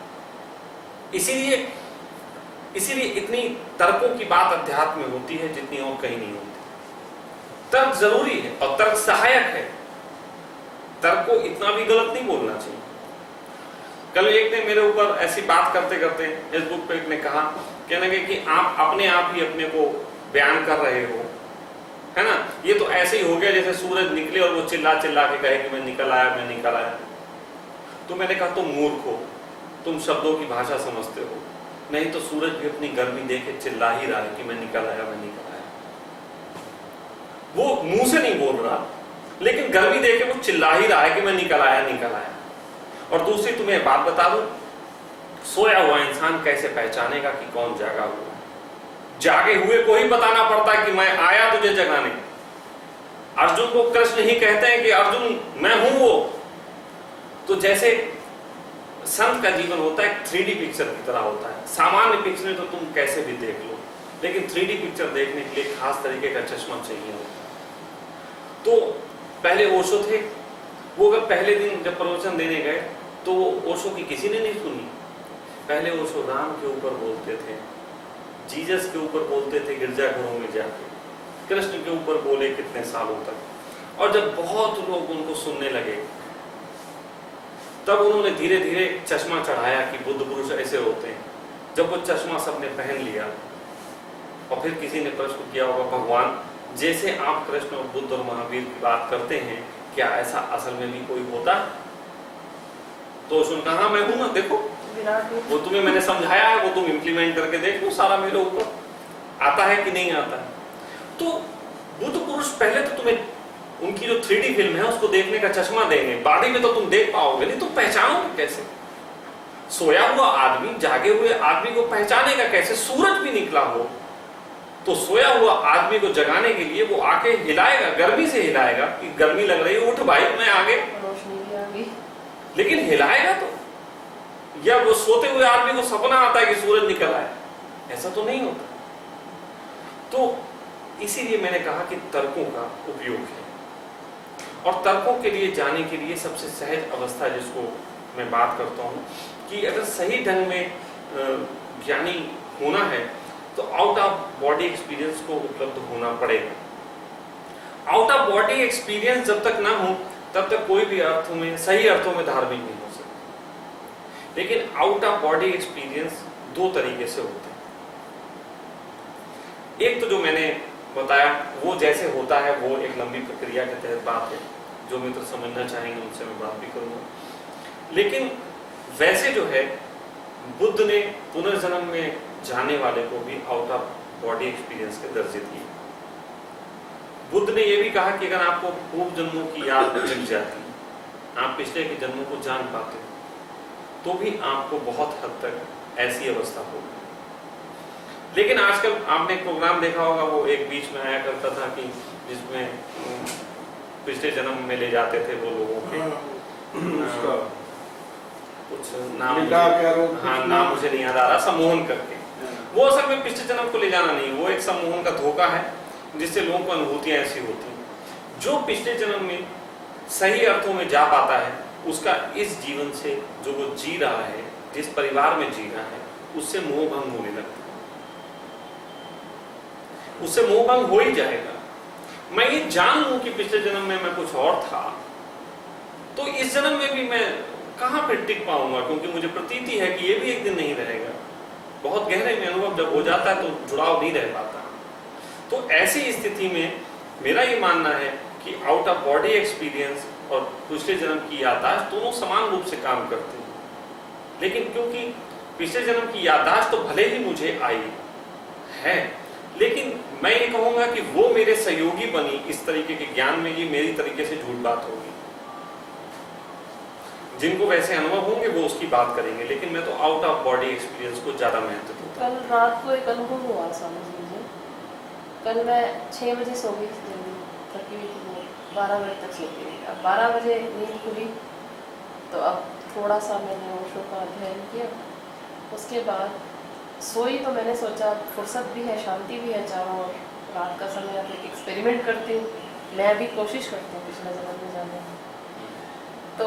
इसीलिए इतनी तर्कों की बात अध्यात्म में होती है जितनी और कहीं नहीं होती। तर्क जरूरी है और तर्क सहायक है, तर्क को इतना भी गलत नहीं बोलना चाहिए। कल एक ने मेरे ऊपर ऐसी बात करते करते फेसबुक पे एक ने कहा, कहने लगे कि आप अपने आप ही अपने को बयान कर रहे हो, है ना, ये तो ऐसे ही हो गया जैसे सूरज निकले और वो चिल्ला चिल्ला के कहे कि मैं निकल आया, मैं निकल आया। तो मैंने कहा तुम मूर्ख हो, तुम शब्दों की भाषा समझते हो, नहीं तो सूरज भी अपनी गर्मी देके चिल्ला ही रहा है कि मैं निकल आया, मैं निकल आया। वो मुंह से नहीं बोल रहा, लेकिन गर्मी देके वो चिल्ला ही रहा है कि मैं निकल आया, निकल आया। और दूसरी तुम्हें बात बता दूं, सोया हुआ इंसान कैसे पहचानेगा कि कौन जागा हुआ है? जागे हुए को ही बताना पड़ता है कि मैं आया तुझे जगाने। अर्जुन को कृष्ण ही कहते हैं कि अर्जुन मैं हूं वो। तो जैसे संत का जीवन होता है 3D पिक्चर की तरह होता है। सामान्य पिक्चर तो तुम कैसे भी देख लो, लेकिन 3D पिक्चर देखने के लिए खास तरीके का चश्मा चाहिए होता है। तो पहले ओशो थे, वो अगर पहले दिन जब प्रवचन देने गए तो ओशो की किसी ने नहीं सुनी। पहले ओशो राम के ऊपर बोलते थे, जीसस के ऊपर बोलते थे गिरजाघरों में जाके, कृष्ण के ऊपर बोले कितने सालों तक। और जब बहुत लोग उनको सुनने लगे तब उन्होंने धीरे धीरे चश्मा चढ़ाया कि बुद्ध पुरुष ऐसे होते हैं। जब वो चश्मा सबने पहन लिया और फिर किसी ने प्रश्न किया होगा, भगवान जैसे आप कृष्ण और बुद्ध और महावीर की बात करते हैं, क्या ऐसा असल में भी कोई होता है? तो सुन कहा मैं हूं ना, देखो वो तुम्हें मैंने समझाया है, वो तुम इंप्लीमेंट करके देखो, सारा मेरे ऊपर आता है कि नहीं आता है। तो बुद्ध पुरुष पहले तो तुम्हें उनकी जो 3D फिल्म है उसको देखने का चश्मा देंगे, बाद में तो तुम देख पाओगे नहीं, तुम पहचानोगे कैसे? सोया हुआ आदमी जागे हुए आदमी को पहचानेगा कैसे? सूरज भी निकला हो तो सोया हुआ आदमी को जगाने के लिए वो आके हिलाएगा, गर्मी से हिलाएगा कि गर्मी लग रही है, उठ भाई मैं आगे, लेकिन हिलाएगा तो। या वो सोते हुए आदमी को सपना आता है कि सूरज निकल आए, ऐसा तो नहीं होता। तो इसीलिए मैंने कहा कि तर्कों का उपयोग है, और तर्कों के लिए जाने के लिए सबसे सहज अवस्था जिसको मैं बात करता हूं कि अगर सही ढंग में ज्ञानी होना है तो आउट ऑफ बॉडी एक्सपीरियंस को उपलब्ध होना पड़ेगा। आउट ऑफ बॉडी एक्सपीरियंस जब तक ना हो तब तक कोई भी अर्थों में, सही अर्थों में धार्मिक नहीं हो सकता। लेकिन आउट ऑफ बॉडी एक्सपीरियंस दो तरीके से होते हैं। एक तो जो मैंने बताया वो जैसे होता है वो एक लंबी प्रक्रिया के तहत बात है, जो मित्र समझना चाहेंगे उनसे मैं बात भी करूंगा। लेकिन वैसे जो है बुद्ध ने पुनर्जन्म में जाने वाले को भी आउट ऑफ बॉडी एक्सपीरियंस के दर्जे दिए। बुद्ध ने यह भी कहा कि अगर आपको पूर्व जन्मों की याद जग जाती, आप पिछले के जन्मों को जान पाते, तो भी आपको बहुत हद तक ऐसी अवस्था होगी। लेकिन आजकल आपने एक प्रोग्राम देखा होगा, वो एक बीच में आया करता था कि जिसमें पिछले जन्म में ले जाते थे वो लोगों के कुछ नाम, हाँ नाम मुझे नहीं याद आ रहा, सम्मोहन करके। वो असल में पिछले जन्म को ले जाना नहीं, वो एक सम्मोहन का धोखा है जिससे लोगों को अनुभूतियां ऐसी होती हैं। जो पिछले जन्म में सही अर्थों में जा पाता है, उसका इस जीवन से जो वो जी रहा है, जिस परिवार में जी रहा है, उससे मोह भंग होने लगता है, उससे मोह भंग हो ही जाएगा। मैं ये जान लूं कि पिछले जन्म में मैं कुछ और था, तो इस जन्म में भी मैं कहां फिर टिक पाऊंगा, क्योंकि मुझे प्रतीति है कि ये भी एक दिन नहीं रहेगा। बहुत गहरे में अनुभव जब हो जाता है तो जुड़ाव नहीं रह पाता। तो ऐसी स्थिति में मेरा ये मानना है कि आउट ऑफ बॉडी एक्सपीरियंस और पिछले जन्म की याददाश्त दोनों समान रूप से काम करते हैं। लेकिन क्योंकि पिछले जन्म की याददाश्त तो भले ही मुझे आई है, लेकिन मैं ये कहूंगा कि वो मेरे सहयोगी बनी इस तरीके के ज्ञान में, ये मेरी तरीके से झूठ बात होगी। जिनको वैसे अनुभव होंगे वो उसकी बात करेंगे, लेकिन मैं तो आउट ऑफ बॉडी एक्सपीरियंस को ज्यादा महत्व देता हूं। कल रात को एक अनुभव हुआ, समझ लीजिए। कल मैं 6 बजे सो गई, जल्दी थकी हुई थी, 12 बजे तक सो गई। अब 12 बजे नींद खुली तो अब थोड़ा सा मैंने ओशो का अध्ययन किया। उसके बाद सोई तो मैंने सोचा फुर्सत भी है, शांति भी है चारों ओर, रात का समय अब एक एक्सपेरिमेंट करती हूँ, मैं भी कोशिश करती हूँ पिछले जन्म में जाने की। तो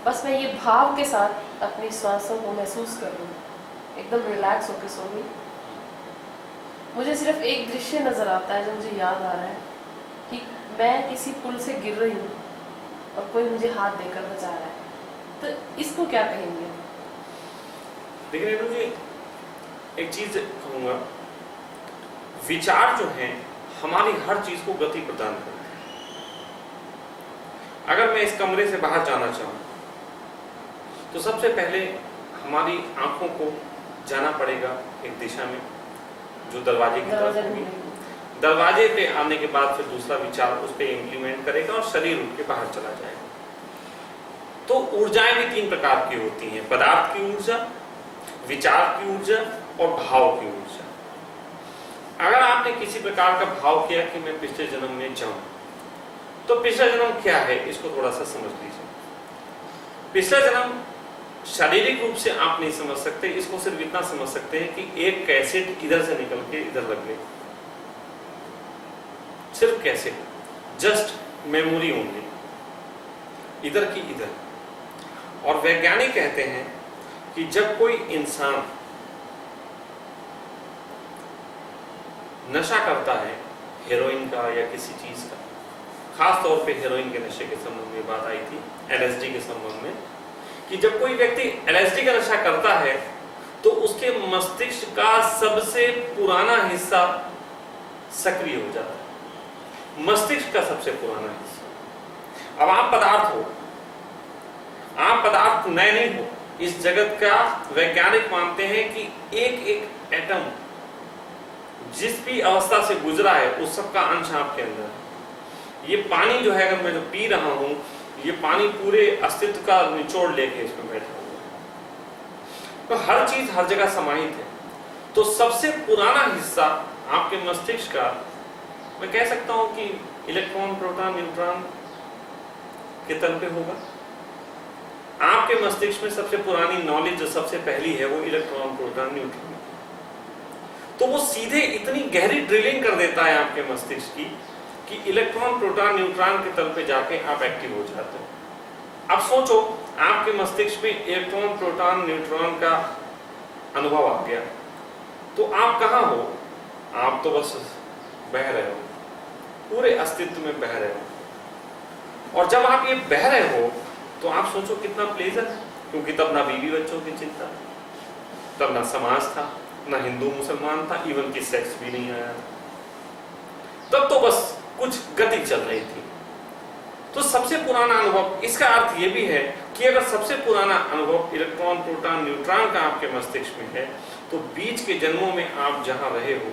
बस मैं ये भाव के साथ अपनी सांसों को महसूस कर रही हूँ, एकदम रिलैक्स होकर सो गई। मुझे सिर्फ एक दृश्य नज़र आता है जो मुझे याद आ रहा है कि मैं किसी पुल से गिर रही हूँ और कोई मुझे हाथ देकर बचा रहा है। तो इसको क्या कहेंगे? देखिए रेणु जी, एक चीज कहूंगा, विचार जो हैं हमारी हर चीज को गति प्रदान करते हैं। अगर मैं इस कमरे से बाहर जाना चाहूं तो सबसे पहले हमारी आंखों को जाना पड़ेगा एक दिशा में जो दरवाजे की तरफ होगी। दरवाजे पे आने के बाद फिर दूसरा विचार उस पे इम्प्लीमेंट करेगा और शरीर उठ के बाहर चला जाएगा। तो ऊर्जाएं भी 3 प्रकार की होती हैं, पदार्थ की ऊर्जा, विचार की ऊर्जा और भाव की ऊर्जा। अगर आपने किसी प्रकार का भाव किया कि मैं पिछले जन्म में जाऊं, तो पिछला जन्म क्या है इसको थोड़ा सा समझ लीजिए। पिछला जन्म शारीरिक रूप से आप नहीं समझ सकते, इसको सिर्फ इतना समझ सकते हैं कि एक कैसेट इधर से निकल के इधर लग गई, सिर्फ कैसेट, जस्ट मेमोरी ओनली, इधर की इधर। और वैज्ञानिक कहते हैं कि जब कोई इंसान नशा करता है, हेरोइन का या किसी चीज का, खास तौर पे हेरोइन के नशे के संबंध में बात आई थी, एलएसडी के संबंध में, कि जब कोई व्यक्ति एलएसडी का नशा करता है तो उसके मस्तिष्क का सबसे पुराना हिस्सा सक्रिय हो जाता है, मस्तिष्क का सबसे पुराना हिस्सा। अब आप पदार्थ हो, आप पदार्थ नए नहीं हो। इस जगत का वैज्ञानिक मानते हैं कि एक एक एटम जिस भी अवस्था से गुजरा है उस सब का अंश आपके अंदर है। ये पानी जो है, अगर मैं जो पी रहा हूं, ये पानी पूरे अस्तित्व का निचोड़ लेके इसमें बैठा हुआ है। तो हर चीज हर जगह समाहित है। तो सबसे पुराना हिस्सा आपके मस्तिष्क का, मैं कह सकता हूं कि इलेक्ट्रॉन, प्रोटॉन, न्यूट्रॉन के तल पे होगा। आपके मस्तिष्क में सबसे पुरानी नॉलेज जो सबसे पहली है वो इलेक्ट्रॉन, प्रोटॉन, न्यूट्रॉन। तो वो सीधे इतनी गहरी ड्रिलिंग कर देता है आपके मस्तिष्क की कि इलेक्ट्रॉन, प्रोटॉन, न्यूट्रॉन के तल पे जाके आप एक्टिव हो जाते हो। अब सोचो, आपके मस्तिष्क में इलेक्ट्रॉन, प्रोटॉन, न्यूट्रॉन का अनुभव आ गया, तो आप कहाँ हो? आप तो बस बह रहे हो, पूरे अस्तित्व में बह रहे हो। और जब आप ये बह रहे हो तो आप सोचो कितना प्लेजर है, क्योंकि तब ना बीवी बच्चों की चिंता, तब ना समाज था, ना हिंदू मुसलमान था, इवन कि सेक्स भी नहीं आया था। तब तो बस कुछ गति चल रही थी। तो सबसे पुराना अनुभव, इसका अर्थ यह भी है कि अगर सबसे पुराना अनुभव इलेक्ट्रॉन, प्रोटॉन, न्यूट्रॉन का आपके मस्तिष्क में है, तो बीच के जन्मों में आप जहां रहे हो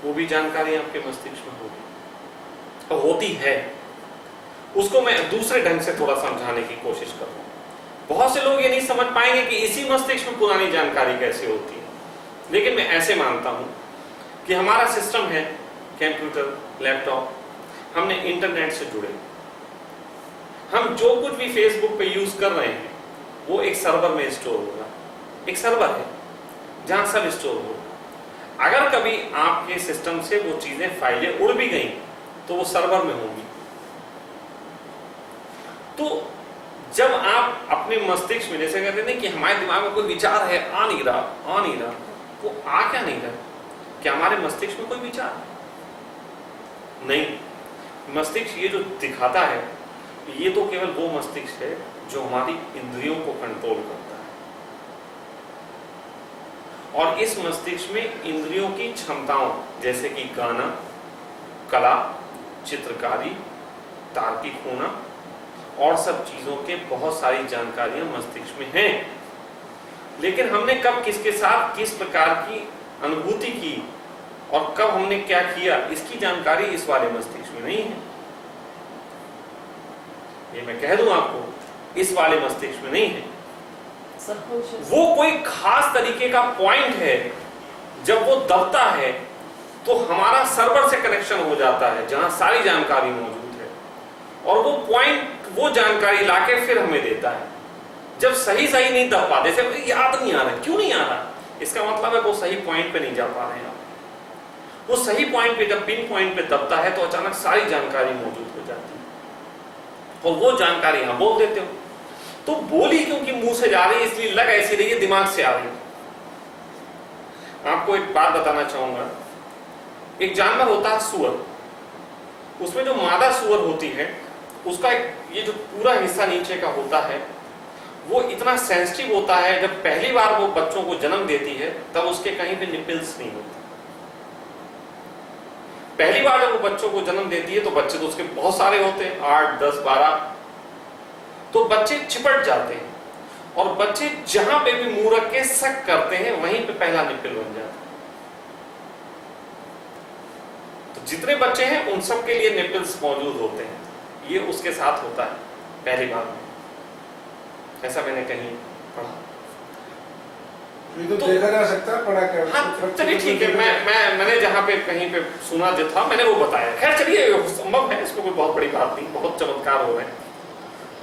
वो भी जानकारी आपके मस्तिष्क में होगी और होती है। उसको मैं दूसरे ढंग से थोड़ा समझाने की कोशिश कर रहा हूं। बहुत से लोग ये नहीं समझ पाएंगे कि इसी मस्तिष्क में पुरानी जानकारी कैसे होती है, लेकिन मैं ऐसे मानता हूं कि हमारा सिस्टम है कंप्यूटर, लैपटॉप, हमने इंटरनेट से जुड़े, हम जो कुछ भी फेसबुक पे यूज कर रहे हैं वो एक सर्वर में स्टोर होगा। एक सर्वर है जहां सब स्टोर होगा। अगर कभी आपके सिस्टम से वो चीजें, फाइलें उड़ भी गई तो वो सर्वर में होंगी। तो जब आप अपने मस्तिष्क में, जैसे कहते हैं कि हमारे दिमाग में कोई विचार है, आ नहीं रहा, वो आ क्या नहीं रहा? क्या हमारे मस्तिष्क में कोई विचार नहीं? मस्तिष्क ये जो दिखाता है, ये तो केवल वो मस्तिष्क है जो हमारी इंद्रियों को कंट्रोल करता है। और इस मस्तिष्क में इंद्रियों की क्षमताओं, जैसे कि गाना, कला, चित्रकारी, तार्किक होना और सब चीजों के बहुत सारी जानकारियां मस्तिष्क में हैं। लेकिन हमने कब किसके साथ किस प्रकार की अनुभूति की और कब हमने क्या किया, इसकी जानकारी इस वाले मस्तिष्क में नहीं है। ये मैं कह दूं आपको, इस वाले मस्तिष्क में नहीं है। वो कोई खास तरीके का पॉइंट है, जब वो दबता है तो हमारा सर्वर से कनेक्शन हो जाता है जहां सारी जानकारी मौजूद है, और वो पॉइंट वो जानकारी लाके फिर हमें देता है। जब सही नहीं दब पाते, जैसे याद नहीं आ रहा, क्यों नहीं आ रहा? इसका मतलब है वो सही पॉइंट पे नहीं जा पा रहे हैं आप। वो सही पॉइंट पे जब पिन पॉइंट पे दबता है तो अचानक सारी जानकारी मौजूद हो जाती है और वो जानकारी यहां बोल देते हो। तो बोली क्योंकि मुंह से जा रही है इसलिए लग ऐसी रही है, दिमाग से आ रही है। आपको एक बात बताना चाहूंगा, एक जानवर होता है सुअर, उसमें जो मादा सुअर होती है उसका ये जो पूरा हिस्सा नीचे का होता है वो इतना सेंसिटिव होता है, जब पहली बार वो बच्चों को जन्म देती है तब उसके कहीं पे निपल्स नहीं होते। पहली बार जब वो बच्चों को जन्म देती है तो बच्चे तो उसके बहुत सारे होते हैं, 8, 10, 12, तो बच्चे चिपट जाते हैं और बच्चे जहां पे भी मुंह रख के सक करते हैं वहीं पे पहला निपल बन जाता है। तो जितने बच्चे हैं उन सब के लिए निपल्स मौजूद होते हैं। ये उसके साथ होता है पहली बार में, ऐसा मैंने कहीं पढ़ा। तो देखा जा सकता है, पढ़ा क्या? हाँ चलिए ठीक है, मैंने जहाँ पे कहीं पे सुना जो था मैंने वो बताया। खैर चलिए, संभव है, इसको कोई बहुत बड़ी बात नहीं, बहुत चमत्कार हो रहे हैं।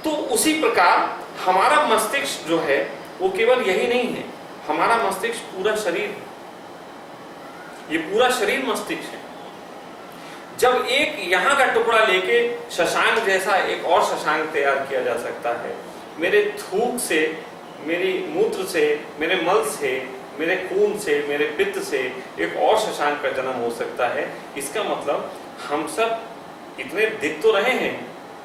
तो उसी प्रकार हमारा मस्तिष्क जो है वो केवल यही नहीं है, हमारा मस्तिष्क पूरा शरीर, ये पूरा शरीर मस्तिष्क है। जब एक यहाँ का टुकड़ा लेके शशांक जैसा एक और शशांक तैयार किया जा सकता है, मेरे थूक से, मेरी मूत्र से, मेरे मल से, मेरे खून से, मेरे पित्त से एक और शशांक का जन्म हो सकता है। इसका मतलब हम सब इतने दिख तो रहे हैं,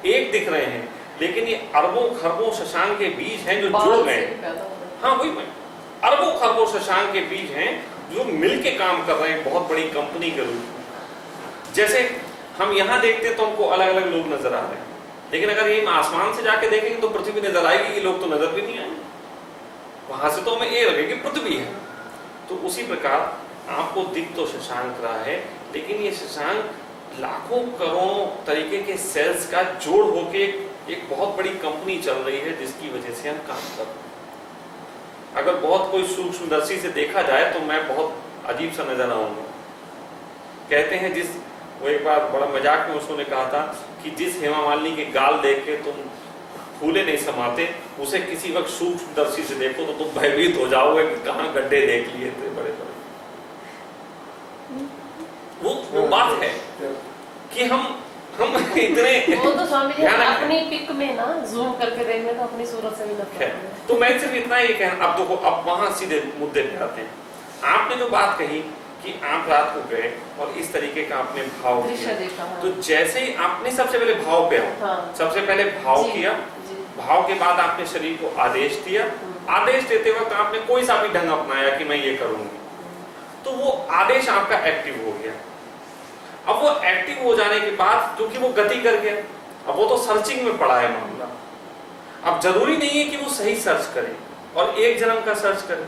एक दिख रहे हैं, लेकिन ये अरबों खरबों शशांक के बीज हैं जो जुड़ गए हैं। हाँ वही मैं, अरबों खरबों शशांक के बीज हैं जो मिलके काम कर रहे हैं बहुत बड़ी कंपनी के रूप में। जैसे हम यहाँ देखते हैं तो हमको अलग अलग लोग नजर आ रहे हैं, लेकिन अगर ये आसमान से जाके देखेंगे तो पृथ्वी नजर आएगी, ये लोग तो नजर भी नहीं आएंगे। वहां से तो हमें ये लगे कि पृथ्वी है। तो उसी प्रकार आपको दिख तो शशांक रहा है, लेकिन ये शशांक लाखों करोड़ों तरीके के सेल्स का जोड़ होके एक बहुत बड़ी कंपनी चल रही है, जिसकी वजह से हम काम कर रहे हैं। अगर बहुत कोई सूक्ष्मदर्शी से देखा जाए तो मैं बहुत अजीब सा नजर आऊंगा। कहते हैं वो एक बार बड़ा मजाक में उसने कहा था कि जिस हेमा मालिनी के गाल देख के तुम फूले नहीं समाते, उसे किसी वक्त सूक्ष्मदर्शी से देखो तो तुम भयभीत हो जाओगे कि कहां गड्ढे देख लिए थे बड़े बड़े। वो बात है कि हम इतने, वो तो स्वामी जी अपनी पिक में ना जूम करके देखने तो अपनी सूरत से भी लगता है। तो मैं सिर्फ इतना ही कहना, अब देखो, अब वहां सीधे मुद्दे पे आते हैं। आपने जो बात कही कि आप रात को गए और इस तरीके का आपने भाव किया, देखा, हाँ। तो जैसे ही आपने सबसे पहले भाव पे आओ, हाँ। सबसे पहले भाव किया, भाव के बाद आपने शरीर को आदेश दिया, आदेश देते वक्त आपने कोई सा भी ढंग अपनाया कि मैं ये करूंगी, तो वो आदेश आपका एक्टिव हो गया। अब वो एक्टिव हो जाने के बाद क्योंकि वो गति कर गया, अब वो तो सर्चिंग में पड़ा है मामला। अब जरूरी नहीं है कि वो सही सर्च करे और एक जन्म का सर्च करे,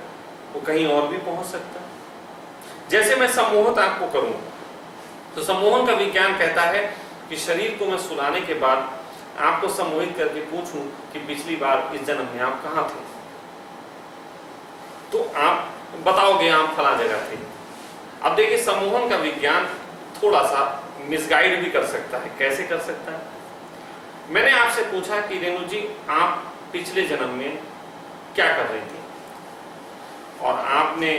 वो कहीं और भी पहुंच सकता है। जैसे मैं सम्मोहन आपको करूं तो सम्मोहन का विज्ञान कहता है कि शरीर को मैं सुलाने के बाद आपको सम्मोहित करके पूछूं कि पिछली बार इस जन्म में आप कहां थे, तो आप बताओगे आप फला जगह थे। अब देखिए सम्मोहन का विज्ञान थोड़ा सा मिसगाइड भी कर सकता है। कैसे कर सकता है? मैंने आपसे पूछा कि रेणु जी आप पिछले जन्म में क्या कर रही थी, और आपने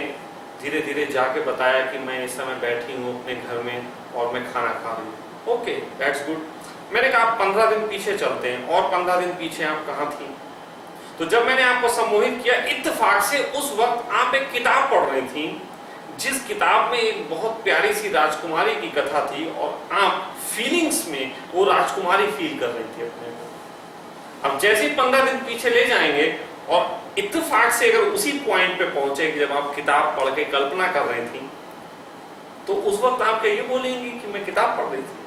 धीरे धीरे जाके बताया कि मैं इस समय बैठी हूँ अपने घर में और मैं खाना खा रही हूँ। Okay, that's good. मैंने कहा आप 15 दिन पीछे चलते हैं, और 15 दिन पीछे आप कहाँ थी? तो जब मैंने आपको सम्मोहित किया, इत्तेफाक से उस वक्त आप एक किताब पढ़ रही थी, जिस किताब में एक बहुत प्यारी सी राजकुमारी की कथा थी, और आप फीलिंग्स में वो राजकुमारी फील कर रही थी अपने को। अब जैसे 15 दिन पीछे ले जाएंगे और इत्तेफाक से अगर उसी पॉइंट पे पहुंचे कि जब आप किताब पढ़ के कल्पना कर रही थी, तो उस वक्त आप क्या ये बोलेंगी कि मैं किताब पढ़ रही थी?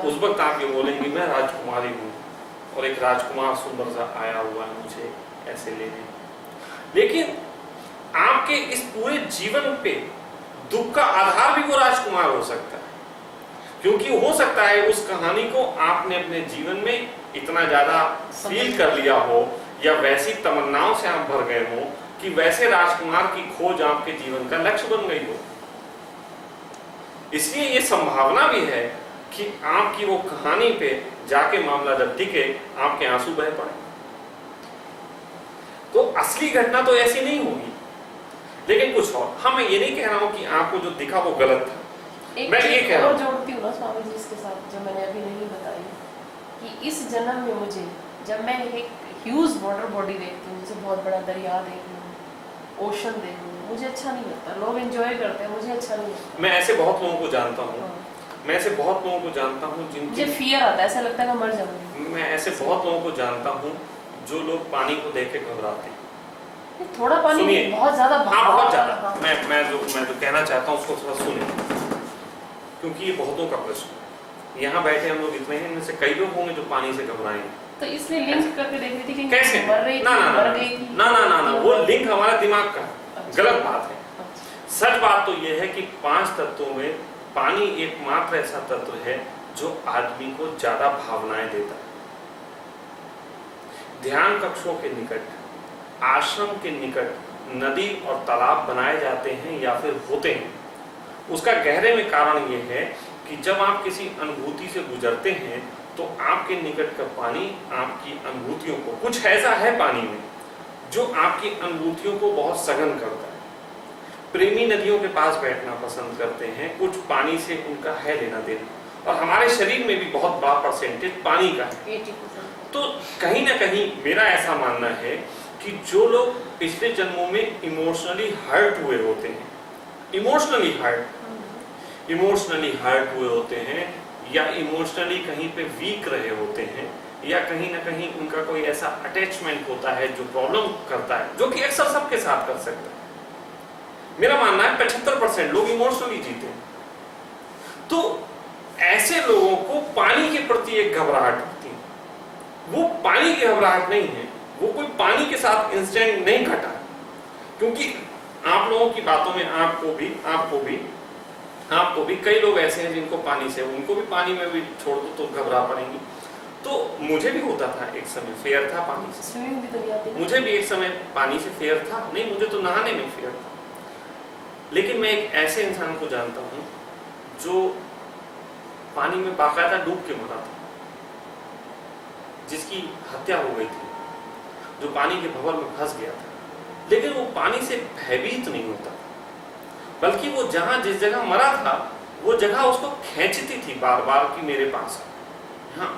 उस वक्त आप ये बोलेंगी मैं राजकुमारी हूँ और एक राजकुमार सुंदर सा आया हुआ है मुझे ऐसे लेने। लेकिन आपके इस पूरे जीवन पे दुख का आधार भी वो राजकुमार हो सकता है, क्योंकि हो सकता है उस कहानी को आपने अपने जीवन में इतना ज्यादा फील कर लिया हो, या वैसी तमन्नाओं से आप भर गए हो कि वैसे राजकुमार की खोज आपके जीवन का लक्ष्य बन गई हो। इसलिए ये संभावना भी है कि आपकी वो कहानी पे जाके मामला जब टिके आपके आंसू बह पड़े। तो असली घटना तो ऐसी नहीं होगी, लेकिन कुछ और। हाँ, मैं ये नहीं कह रहा हूं कि आपको जो दिखा वो गलत था। मैं ये कह रहा हूं, जोड़ती हूँ ना स्वामी जी इसके साथ, जो मैंने अभी नहीं बताई, कि इस जन्म में मुझे, जब मैं एक ह्यूज वाटर बॉडी देखती हूँ, जैसे बहुत बड़ा दरिया देख लूँ, ओशन देख लूँ, मुझे अच्छा नहीं लगता। लोग एंजॉय करते हैं, मुझे अच्छा नहीं लगता। मैं ऐसे बहुत लोगों को जानता हूँ, मैं ऐसे बहुत लोगों को जानता हूँ जिनकी, मुझे फियर आता है, ऐसा लगता है मैं मर जाऊंगी। मैं ऐसे बहुत लोगों को जानता हूँ जो लोग पानी को देख के घबराते हैं। थोड़ा पानी बहुत ज्यादा, हाँ बहुत ज्यादा। मैं जो कहना चाहता हूँ उसको थोड़ा सुने, क्योंकि ये बहुतों का प्रश्न है। यहाँ बैठे हम लोग इतने हैं, इनमें से कई लोग होंगे जो पानी से घबराएंगे। तो इसलिए लिंक करके देख रही थी कि कैसे? मर रही थी, मर गई थी। ना, वो लिंक हमारा दिमाग का गलत बात है। सच बात तो ये है कि 5 तत्वों में पानी एकमात्र ऐसा तत्व है जो आदमी को ज्यादा भावनाएं देता है। ध्यान कक्षों के निकट, आश्रम के निकट नदी और तालाब बनाए जाते हैं या फिर होते हैं। उसका गहरे में कारण यह है कि जब आप किसी अनुभूति से गुजरते हैं तो आपके निकट का पानी आपकी अनुभूतियों को, कुछ ऐसा है पानी में जो आपकी अनुभूतियों को बहुत सघन करता है। प्रेमी नदियों के पास बैठना पसंद करते हैं, कुछ पानी से उनका है लेना देना, और हमारे शरीर में भी बहुत बड़ा परसेंटेज पानी का है। 80%। तो कहीं ना कहीं मेरा ऐसा मानना है कि जो लोग पिछले जन्मों में इमोशनली हर्ट हुए होते हैं, इमोशनली हर्ट हुए होते हैं, या इमोशनली कहीं पे वीक रहे होते हैं, या कहीं ना कहीं उनका कोई ऐसा अटैचमेंट होता है जो प्रॉब्लम करता है, जो कि अक्सर सबके साथ कर सकता है। मेरा मानना है 75% लोग इमोशनली जीते हैं। तो ऐसे लोगों को पानी के प्रति एक घबराहट होती है। वो पानी की घबराहट नहीं है, वो कोई पानी के साथ इंसिडेंट नहीं घटा, क्योंकि आप लोगों की बातों में आपको भी कई लोग ऐसे हैं जिनको पानी से, उनको भी पानी में भी छोड़ दो तो घबरा पड़ेंगी। तो मुझे भी होता था एक समय, फेयर था पानी से, स्विमिंग भी तो नहीं आती। मुझे भी एक समय पानी से फेयर था, नहीं मुझे तो नहाने में फेयर था। लेकिन मैं एक ऐसे इंसान को जानता हूँ जो पानी में बाकायदा डूब के मरा था, जिसकी हत्या हो गई थी, जो पानी के भंवर में फंस गया था। लेकिन वो पानी से भयभीत नहीं होता, बल्कि वो जहां जिस जगह मरा था वो जगह उसको खींचती थी बार बार कि मेरे पास हाँ।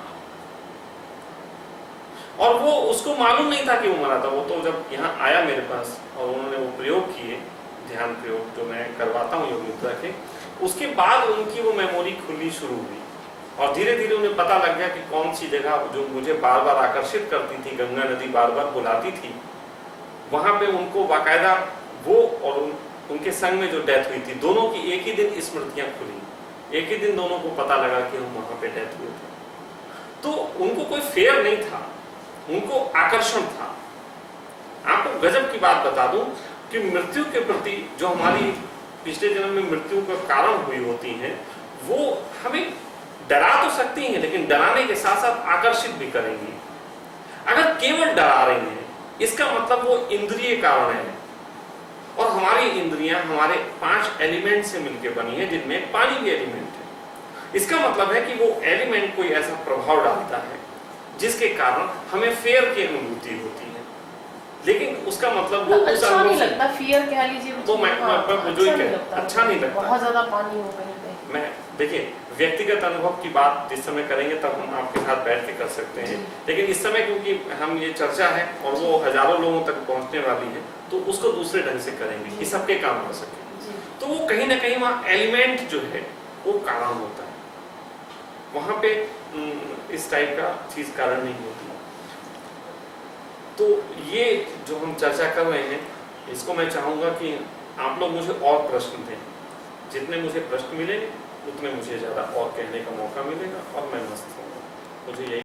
और वो उसको मालूम नहीं था कि वो मरा था। वो तो जब यहाँ आया मेरे पास और उन्होंने वो प्रयोग किए, ध्यान प्रयोग जो मैं करवाता हूँ योग निद्रा के, उसके बाद उनकी वो मेमोरी खुलनी शुरू हुई और धीरे धीरे उन्हें पता लग गया कि कौन सी जगह जो मुझे बार बार आकर्षित करती थी, गंगा नदी बार बार बुलाती थी, वहां पे उनको बाकायदा वो और उनके संग में जो डेथ हुई थी, दोनों की एक ही दिन स्मृतियां खुली, एक ही दिन दोनों को पता लगा कि हम वहां पे डेथ हुए थे। तो उनको कोई फेयर नहीं था, उनको आकर्षण था। आपको गजब की बात बता दूं कि मृत्यु के प्रति जो हमारी पिछले जन्म में मृत्यु का कारण हुई होती हैं, वो हमें डरा तो सकती हैं, लेकिन डराने के साथ साथ आकर्षित भी करेंगी। अगर केवल डरा रही हैं, इसका मतलब वो इंद्रिय कारण है, और हमारी इंद्रियां हमारे 5 एलिमेंट से मिलकर बनी है, जिनमें पानी भी एलिमेंट है। इसका मतलब है कि वो एलिमेंट कोई ऐसा प्रभाव डालता है जिसके कारण हमें फेयर की अनुभूति होती है, लेकिन उसका मतलब वो उस अच्छा नहीं लगता, फियर कह लीजिए, तो मैं जो ही कह, अच्छा नहीं लगता, बहुत ज्यादा पानी हो गया। मैं देखिए व्यक्तिगत अनुभव की बात जिस समय करेंगे तब हम आपके साथ बैठ के कर सकते हैं, लेकिन इस समय क्योंकि हम ये चर्चा है और वो हजारों लोगों तक पहुंचने वाली है, तो उसको दूसरे ढंग से करेंगे कि सबके काम आ सके। तो वो कहीं ना कहीं वहाँ एलिमेंट जो है वो कारण होता है, वहां पे इस टाइप का चीज कारण नहीं होती। तो ये जो हम चर्चा कर रहे हैं, इसको मैं चाहूंगा कि आप लोग मुझे और प्रश्न दें। जितने मुझे प्रश्न मिलेंगे उतने मुझे ज्यादा और कहने का मौका मिलेगा और मैं मस्त होऊंगा। मुझे यही